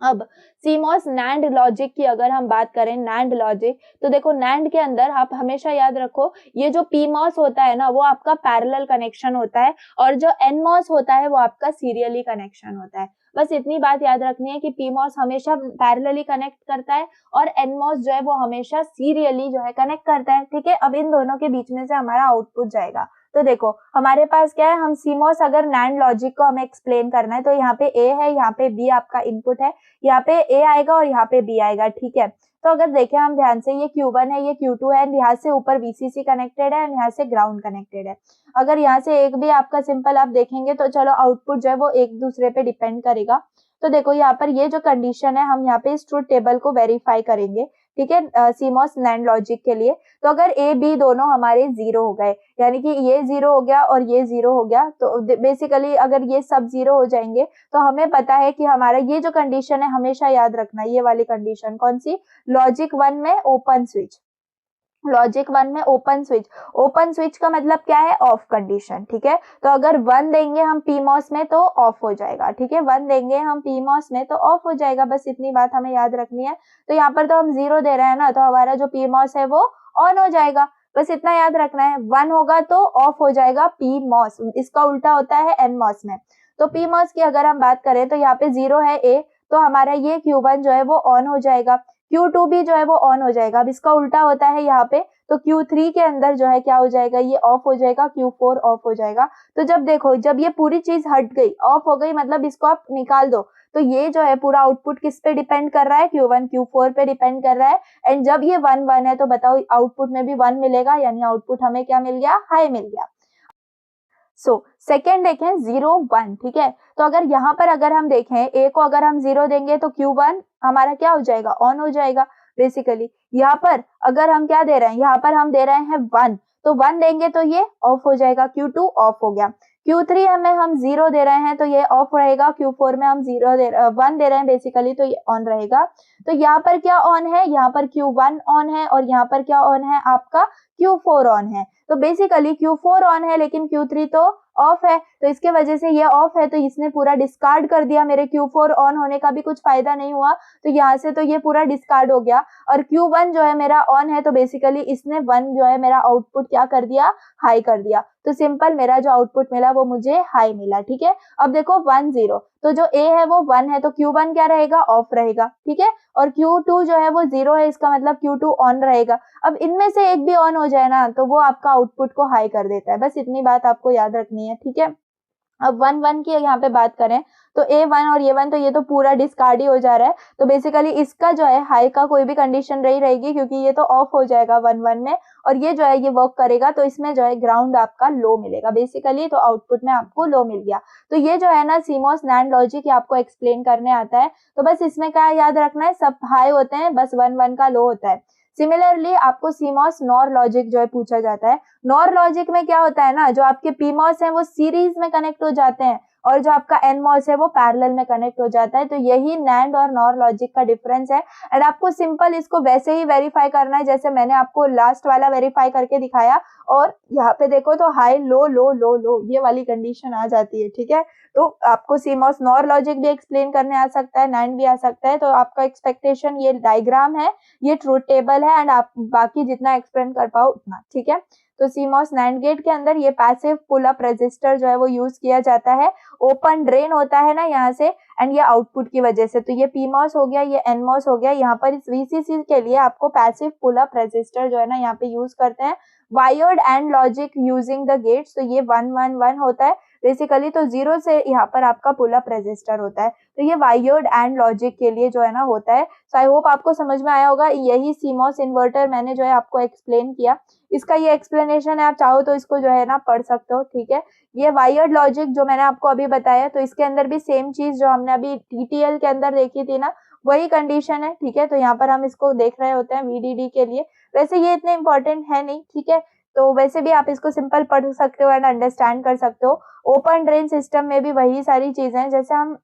अब CMOS NAND लॉजिक की अगर हम बात करें, NAND लॉजिक, तो देखो NAND के अंदर आप हमेशा याद रखो, ये जो PMOS होता है ना वो आपका पैरेलल कनेक्शन होता है, और जो NMOS होता है वो आपका सीरियली कनेक्शन होता है। बस इतनी बात याद रखनी है कि PMOS हमेशा पैरेलली कनेक्ट करता है, और NMOS जो है वो हमेशा सीरियली जो है कनेक्ट करता है, ठीक है। अब इन दोनों के बीच में से हमारा आउटपुट जाएगा, तो देखो हमारे पास क्या है, हम CMOS अगर NAND लॉजिक को हमें एक्सप्लेन करना है, तो यहाँ पे A है, यहाँ पे B आपका इनपुट है, यहाँ पे A आएगा और यहाँ पे B आएगा, ठीक है। तो अगर देखें हम ध्यान से, ये Q1 है, ये Q2 है, यहाँ से ऊपर VCC कनेक्टेड है, यहाँ से ग्राउंड कनेक्टेड है। अगर यहाँ से एक भी आपका सिंपल आप देखेंगे तो चलो आउटपुट जो है वो एक दूसरे पे डिपेंड करेगा। तो देखो यहाँ पर ये जो कंडीशन है, हम यहाँ पे इस ट्रुथ टेबल को वेरीफाई करेंगे, ठीक है, CMOS NAND लॉजिक के लिए। तो अगर A B दोनों हमारे 0 हो गए, यानी कि ये 0 हो गया और ये 0 हो गया, तो बेसिकली अगर ये सब 0 हो जाएंगे तो हमें पता है कि हमारा ये जो कंडीशन है, हमेशा याद रखना ये वाली कंडीशन कौन सी, लॉजिक 1 में ओपन स्विच, लॉजिक 1 में ओपन स्विच, ओपन स्विच का मतलब क्या है, ऑफ कंडीशन, ठीक है। तो अगर 1 देंगे हम PMOS में तो ऑफ हो जाएगा, ठीक है, 1 देंगे हम PMOS में तो ऑफ हो जाएगा, बस इतनी बात हमें याद रखनी है। तो यहाँ पर तो हम 0 दे रहे हैं ना, तो हमारा जो PMOS है वो ऑन हो जाएगा, बस इतना याद रखना है। 1 होगा तो ऑफ हो जाएगा PMOS, इसका उल्टा होता है NMOS में। तो PMOS की अगर हम बात करें तो यहाँ पे 0 है A, तो हमारा ये Q1 जो है वो ऑन हो जाएगा, Q2 भी जो है वो ऑन हो जाएगा। अब इसका उल्टा होता है यहाँ पे, तो Q3 के अंदर जो है क्या हो जाएगा, ये ऑफ हो जाएगा, Q4 ऑफ हो जाएगा। तो जब देखो, जब ये पूरी चीज हट गई, ऑफ हो गई, मतलब इसको आप निकाल दो, तो ये जो है पूरा आउटपुट किस पे डिपेंड कर रहा है, Q1 Q4 पे डिपेंड कर रहा है। एंड जब ये 1 1 है तो बताओ आउटपुट में भी 1 मिलेगा, यानी आउटपुट हमें क्या मिल गया, हाई मिल गया। सो सेकेंड देखें 0 1, ठीक है। तो अगर यहाँ पर अगर हम देखें ए को अगर हम 0 देंगे तो Q1 हमारा क्या हो जाएगा, ऑन हो जाएगा बेसिकली। यहाँ पर अगर हम क्या दे रहे हैं, यहाँ पर हम दे रहे हैं 1, तो 1 देंगे तो ये ऑफ हो जाएगा, Q2 ऑफ हो गया। Q3 हमें हम 0 दे रहे हैं तो ये ऑफ रहेगा, Q4 में हम 1 दे रहे हैं बेसिकली तो ये ऑन रहेगा। तो यहाँ पर क्या ऑन है, यहाँ पर Q1 ऑन है और यहाँ पर क्या ऑन है आपका Q4 ऑन है। तो बेसिकली Q4 ऑन है लेकिन Q3 तो ऑफ है, तो इसके वजह से ये ऑफ है, तो इसने पूरा डिस्कार्ड कर दिया, मेरे Q4 ऑन होने का भी कुछ फायदा नहीं हुआ, तो यहाँ से तो ये पूरा डिस्कार्ड हो गया। और Q1 जो है मेरा ऑन है, तो बेसिकली इसने 1 जो है मेरा आउटपुट क्या कर दिया, हाई कर दिया। तो सिंपल मेरा जो आउटपुट मिला वो मुझे हाई मिला, ठीक है। अब देखो 1 0, तो जो A है वो 1 है तो Q1 क्या रहेगा, ऑफ रहेगा, ठीक है। और Q2 जो है वो 0 है, इसका मतलब Q2 ऑन रहेगा। अब इनमें से एक भी ऑन हो जाए ना तो वो आपका आउटपुट को हाई कर देता है, बस इतनी बात आपको याद रखनी है, ठीक है। अब 1 1 की यहाँ पे बात करें तो A1 और ये 1 तो ये तो पूरा डिस्कार्ड ही हो जा रहा है, तो बेसिकली इसका जो है हाई का कोई भी कंडीशन नहीं रहेगी क्योंकि ये तो ऑफ हो जाएगा 1 1 में, और ये जो है ये वर्क करेगा तो इसमें जो है ग्राउंड आपका लो मिलेगा बेसिकली, तो आउटपुट में आपको लो मिल गया। तो ये जो है ना CMOS NAND लॉजिक ये आपको एक्सप्लेन करने आता है, तो बस इसमें क्या याद रखना है, सब हाई होते हैं, बस 1 1 का लो होता है। सिमिलरली आपको CMOS NOR लॉजिक जो है पूछा जाता है। NOR लॉजिक में क्या होता है ना, जो आपके PMOS है वो सीरीज में कनेक्ट हो जाते हैं और जो आपका NMOS है वो पैरेलल में कनेक्ट हो जाता है, तो यही NAND और NOR लॉजिक का डिफरेंस है। एंड आपको सिंपल इसको वैसे ही वेरीफाई करना है जैसे मैंने आपको लास्ट वाला वेरीफाई करके दिखाया, और यहाँ पे देखो तो हाई लो लो लो लो ये वाली कंडीशन आ जाती है, ठीक है। तो आपको CMOS NOR लॉजिक भी एक्सप्लेन करने आ सकता है, NAND भी आ सकता है, तो आपका एक्सपेक्टेशन ये डायग्राम है, ये ट्रूथ टेबल है, एंड आप बाकी जितना एक्सप्लेन कर पाओ उतना, ठीक है। तो CMOS NAND गेट के अंदर ये पैसिव पुल अप रेजिस्टर जो है वो यूज किया जाता है, ओपन ड्रेन होता है ना यहाँ से, एंड ये आउटपुट की वजह से, तो ये PMOS हो गया, ये NMOS हो गया। यहाँ पर इस VCC के लिए आपको पैसिव पुल अप रेजिस्टर जो है ना यहाँ पे यूज करते हैं, wired and logic using the gates, तो ये 1 1 1 होता है बेसिकली, तो 0 से यहाँ पर आपका पुल अप रेजिस्टर होता है, तो ये वायर्ड एंड लॉजिक के लिए जो है ना होता है। सो आई होप आपको समझ में आया होगा, यही CMOS इन्वर्टर मैंने जो है आपको एक्सप्लेन किया, इसका ये एक्सप्लेनेशन है, आप चाहो तो इसको जो है ना पढ़ सकते हो, ठीक है। ये वायर्ड लॉजिक जो मैंने आपको अभी बताया, तो इसके अंदर भी सेम चीज जो हमने अभी TTL के अंदर देखी थी ना, वही कंडीशन है, ठीक है। तो यहाँ पर हम इसको देख रहे होते हैं VDD के लिए, वैसे ये इतने इंपॉर्टेंट है नहीं, ठीक है, तो वैसे भी आप इसको सिंपल पढ़ सकते हो एंड अंडरस्टैंड कर सकते हो। ओपन ड्रेन सिस्टम में भी वही सारी चीजें हैं, जैसे हम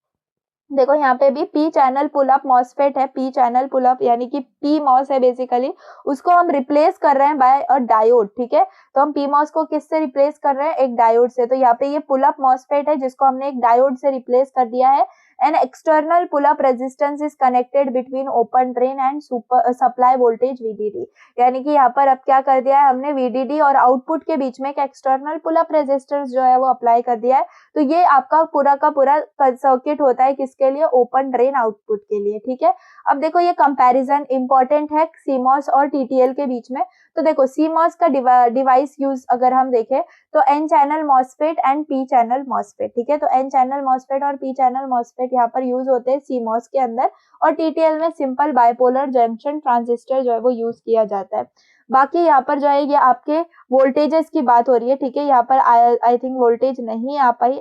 देखो यहाँ पे भी P channel pull up MOSFET है, P चैनल पुल अप यानी कि PMOS है बेसिकली, उसको हम रिप्लेस कर रहे हैं बाय अ डायोड, ठीक है। तो हम PMOS को किससे रिप्लेस कर रहे हैं, एक डायोड से, तो यहाँ पे ये पुल अप मॉसफेट है जिसको हमने एक डायोड से रिप्लेस कर दिया है। An external pull up resistance is connected between open drain and supply voltage VDD, यानी कि यहाँ पर अब क्या कर दिया है हमने, VDD और आउटपुट के बीच में एक एक्सटर्नल पुल अप रेजिस्टेंस जो है वो अप्लाई कर दिया है। तो ये आपका पूरा का पूरा सर्किट होता है किसके लिए, ओपन ड्रेन आउटपुट के लिए, ठीक है। अब देखो ये कंपैरिजन इंपॉर्टेंट है CMOS और TTL के बीच में, तो देखो CMOS का डिवाइस यूज अगर हम देखें तो N channel MOSFET and P channel MOSFET, ठीक है। तो N चैनल मॉसफेट और P चैनल मॉसफेट यहाँ पर यूज होते हैं CMOS के अंदर, और TTL में सिंपल बाइपोलर जंक्शन ट्रांजिस्टर जो है वो यूज किया जाता है। बाकी यहाँ पर जो है ये आपके वोल्टेजेस की बात हो रही है, ठीक है। यहाँ पर आई थिंक वोल्टेज नहीं आ पाई,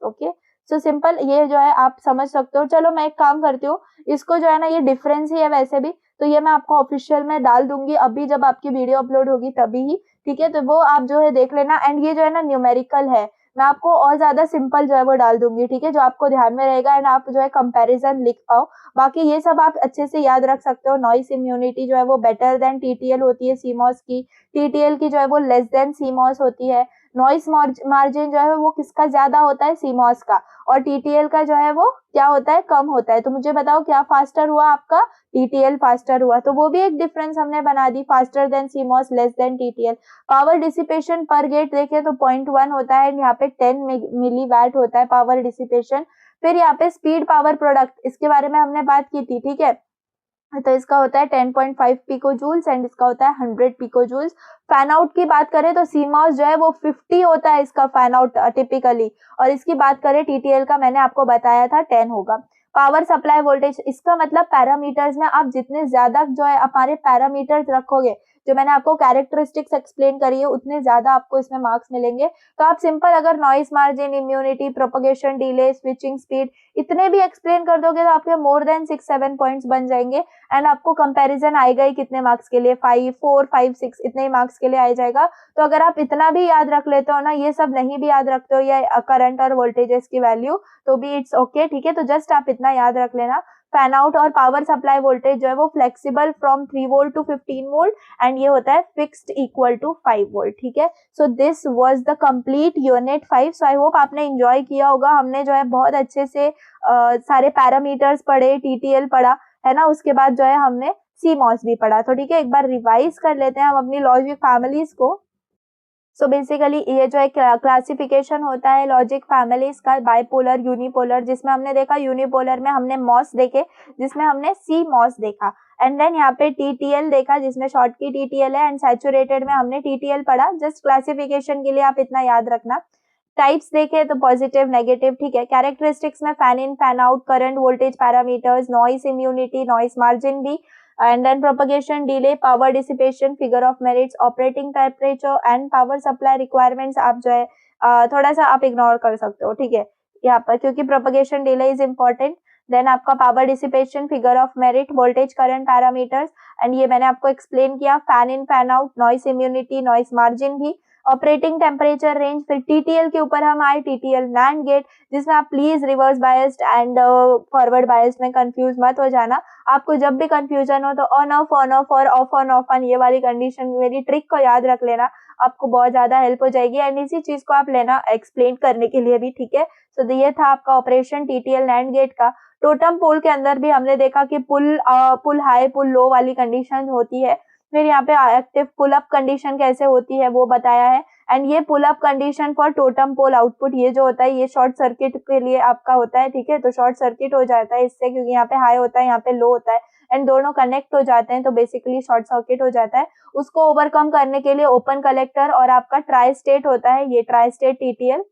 ओके। सो सिंपल ये जो है आप समझ सकते हो। चलो मैं एक काम करती हूँ, इसको जो है ना ये डिफरेंस ही है वैसे भी, तो ये मैं आपको ऑफिशियल में डाल दूंगी अभी जब आपकी वीडियो अपलोड होगी तभी ही, ठीक है। तो वो आप जो है देख लेना, एंड ये जो है ना न्यूमेरिकल है, मैं आपको और ज्यादा सिंपल जो है वो डाल दूंगी, ठीक है, जो आपको ध्यान में रहेगा एंड आप जो है कंपैरिजन लिख पाओ। बाकी ये सब आप अच्छे से याद रख सकते हो। नॉइस इम्यूनिटी जो है वो बेटर देन TTL होती है CMOS की, TTL की जो है वो लेस देन CMOS होती है। नॉइस मार्जिन जो है वो किसका ज्यादा होता है, CMOS का, और TTL का जो है वो क्या होता है, कम होता है। तो मुझे बताओ क्या फास्टर हुआ आपका, TTL फास्टर हुआ, तो वो भी एक डिफरेंस हमने बना दी, faster than CMOS less than TTL। Power dissipation per gate देखें तो 0.1 होता है, यहाँ पे 10 मिलीवैट होता है पावर डिसिपेशन। फिर यहाँ पे स्पीड पावर प्रोडक्ट, इसके बारे में हमने बात की थी, ठीक है। तो इसका होता है 10.5 पिको जूल्स एंड इसका होता है 100 पिको जूल्स। फैन आउट की बात करें तो CMOS जो है वो 50 होता है इसका फैन आउट टिपिकली, और इसकी बात करें TTL का मैंने आपको बताया था 10 होगा। पावर सप्लाई वोल्टेज, इसका मतलब पैरामीटर्स में आप जितने ज्यादा जो है हमारे पैरामीटर्स रखोगे, जो मैंने आपको कैरेक्टरिस्टिक्स एक्सप्लेन करी है उतने ज्यादा आपको इसमें मार्क्स मिलेंगे। तो आप सिंपल अगर noise margin, immunity, propagation delay, switching speed इतने भी एक्सप्लेन कर दोगे तो आपके मोर देन 6-7 पॉइंट्स बन जाएंगे। एंड आपको कंपैरिजन आएगा ही कितने मार्क्स के लिए, 5, 4, 5, 6 इतने ही मार्क्स के लिए आ जाएगा। तो अगर आप इतना भी याद रख लेते हो ना, ये सब नहीं भी याद रखते हो या करंट और वोल्टेजेस की वैल्यू, तो भी इट्स ओके, ठीक है। तो जस्ट आप इतना याद रख लेना, फैन आउट और पावर सप्लाई वोल्टेज जो है वो flexible from 3 volt to 15 volt and ये होता है फिक्स्ड इक्वल टू 5 वोल्ट, ठीक है। So this was the complete unit 5। So I hope आपने एंजॉय किया होगा। हमने जो है बहुत अच्छे से सारे पैरामीटर्स पढ़े, टीटीएल पढ़ा है ना, उसके बाद जो है हमने सीमॉस भी पढ़ा। तो ठीक है, एक बार रिवाइज कर लेते हैं हम अपनी लॉजिक फैमिलीज को। सो बेसिकली ये जो है क्लासिफिकेशन होता है लॉजिक फैमिलीज का, बाइपोलर, यूनिपोलर, जिसमें हमने देखा यूनिपोलर में हमने मॉस देखे, जिसमें हमने सी मॉस देखा, एंड देन यहाँ पे टीटीएल देखा जिसमें शॉर्ट की टीटीएल है, एंड सैचुरेटेड में हमने टीटीएल पढ़ा। जस्ट क्लासिफिकेशन के लिए आप इतना याद रखना। टाइप्स देखे तो पॉजिटिव, नेगेटिव, ठीक है। कैरेक्टरिस्टिक्स में fan in, fan out, current, voltage parameters, noise immunity, noise margin भी, and then propagation delay, power dissipation, figure of merits, operating temperature and power supply requirements आप जो है थोड़ा सा आप इग्नोर कर सकते हो, ठीक है, यहाँ पर, क्योंकि propagation delay is important। Then आपका power dissipation, figure of merit, voltage current parameters, and ये मैंने आपको एक्सप्लेन किया, fan in, fan out, noise immunity, noise margin भी, ऑपरेटिंग टेम्परेचर रेंज। फिर टीटीएल के ऊपर हम आए, टीटीएल नैंड गेट, जिसमें आप please reverse biased and forward biased में कंफ्यूज मत हो जाना। आपको जब भी कंफ्यूजन हो तो ऑन ऑफ और ऑफ ऑन ये वाली कंडीशन, मेरी ट्रिक को याद रख लेना, आपको बहुत ज्यादा हेल्प हो जाएगी। एंड इसी चीज को आप लेना एक्सप्लेन करने के लिए भी, ठीक है। सो ये था आपका ऑपरेशन टीटीएल नैंड गेट का। टोटम पोल के अंदर भी हमने देखा कि पुल हाई, पुल लो वाली कंडीशन होती है। फिर यहाँ पे एक्टिव पुल अप कंडीशन कैसे होती है वो बताया है। एंड ये pull up condition for totem pole output, ये जो होता है ये शॉर्ट सर्किट के लिए आपका होता है, ठीक है। तो शॉर्ट सर्किट हो जाता है इससे, क्योंकि यहाँ पे हाई होता है, यहाँ पे लो होता है, एंड दोनों कनेक्ट हो जाते हैं, तो बेसिकली शॉर्ट सर्किट हो जाता है। उसको ओवरकम करने के लिए ओपन कलेक्टर और आपका ट्राई स्टेट होता है, ये ट्राई स्टेट टीटीएल।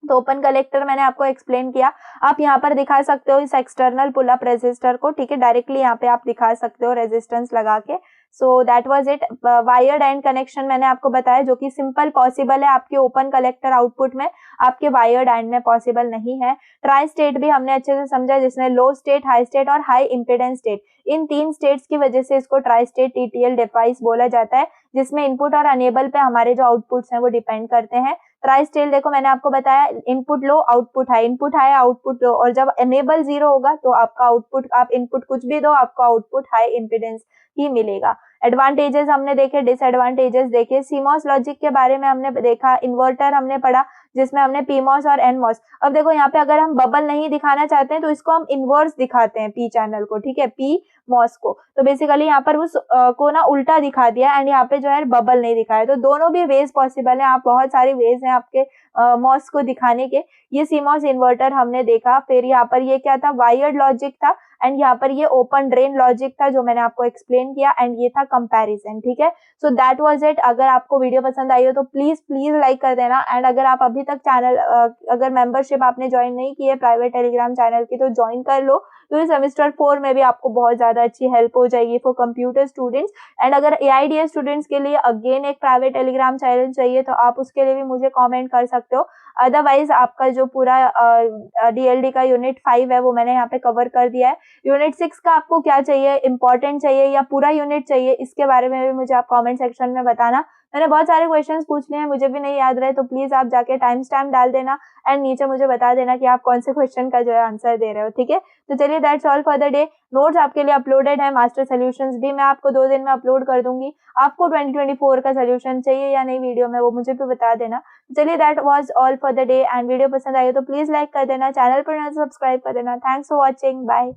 तो ओपन कलेक्टर मैंने आपको एक्सप्लेन किया। आप यहाँ पर दिखा सकते हो इस एक्सटर्नल पुल अप रेजिस्टर को, ठीक है, डायरेक्टली यहाँ पे आप दिखा सकते हो रेजिस्टेंस लगा के। So that was it. Wired and connection मैंने आपको बताया, जो कि सिंपल पॉसिबल है आपके ओपन कलेक्टर आउटपुट में, आपके वायर्ड एंड में पॉसिबल नहीं है। ट्राई स्टेट भी हमने अच्छे से समझा, जिसमें लो स्टेट, हाई स्टेट और हाई इंपेडेंस स्टेट, इन 3 स्टेट्स की वजह से इसको ट्राई स्टेट टीटीएल डिवाइस बोला जाता है, जिसमें इनपुट और अनेबल पे हमारे जो आउटपुट्स हैं वो डिपेंड करते हैं। ट्राई स्टेट देखो मैंने आपको बताया, input low output high, input high output low, और जब एनेबल 0 होगा तो आपका आउटपुट, आप इनपुट कुछ भी दो, आपका आउटपुट हाई इंपेडेंस ही मिलेगा। एडवांटेजेस हमने देखे, डिसएडवांटेजेस देखे। सीमॉस लॉजिक के बारे में हमने देखा, इन्वर्टर हमने पढ़ा, जिसमें हमने पीमॉस और एनमॉस। अब देखो यहाँ पे अगर हम बबल नहीं दिखाना चाहते हैं तो इसको हम इनवर्स दिखाते हैं, पी चैनल को, ठीक है, पी मॉस को। तो बेसिकली यहाँ पर उस को ना उल्टा दिखा दिया, एंड यहाँ पे जो है बबल नहीं दिखाया। तो दोनों भी वेज पॉसिबल है, आप बहुत सारे वेज हैं आपके मॉस को दिखाने के। ये सीमॉस इन्वर्टर हमने देखा। फिर यहाँ पर ये क्या था, वायर्ड लॉजिक था, एंड यहाँ पर ये ओपन ड्रेन लॉजिक था, जो मैंने आपको एक्सप्लेन किया, एंड ये था कंपैरिजन, ठीक है। So that was it. अगर आपको वीडियो पसंद आई हो तो प्लीज लाइक कर देना, एंड अगर आप अभी तक चैनल अगर मेंबरशिप आपने ज्वाइन नहीं की है प्राइवेट टेलीग्राम चैनल की, तो ज्वाइन कर लो, क्योंकि सेमेस्टर 4 में भी आपको बहुत ज्यादा अच्छी हेल्प हो जाएगी फॉर कंप्यूटर स्टूडेंट्स। एंड अगर एआईडीएस स्टूडेंट्स के लिए अगेन एक प्राइवेट टेलीग्राम चैनल चाहिए तो आप उसके लिए भी मुझे कॉमेंट कर सकते हो। अदरवाइज आपका जो पूरा डीएलडी का यूनिट 5 है वो मैंने यहाँ पे कवर कर दिया है। यूनिट 6 का आपको क्या चाहिए, इंपॉर्टेंट चाहिए या पूरा यूनिट चाहिए, इसके बारे में भी मुझे आप कमेंट सेक्शन में बताना। मैंने बहुत सारे क्वेश्चंस पूछ लिए हैं, मुझे भी नहीं याद रहे, तो प्लीज आप जाके टाइम स्टैम्प डाल देना एंड नीचे मुझे बता देना कि आप कौन से क्वेश्चन का जो है आंसर दे रहे हो, ठीक है। तो चलिए, that's all for the day. Notes आपके लिए अपलोडेड है, मास्टर सोल्यूशंस भी मैं आपको 2 दिन में अपलोड कर दूंगी। आपको 2024 का सोल्यूशन चाहिए या नहीं वीडियो में, वो मुझे भी बता देना। चलिए, that was all for the day, and video पसंद आई हो तो प्लीज लाइक कर देना, चैनल पर सब्सक्राइब कर देना। Thanks for watching, bye.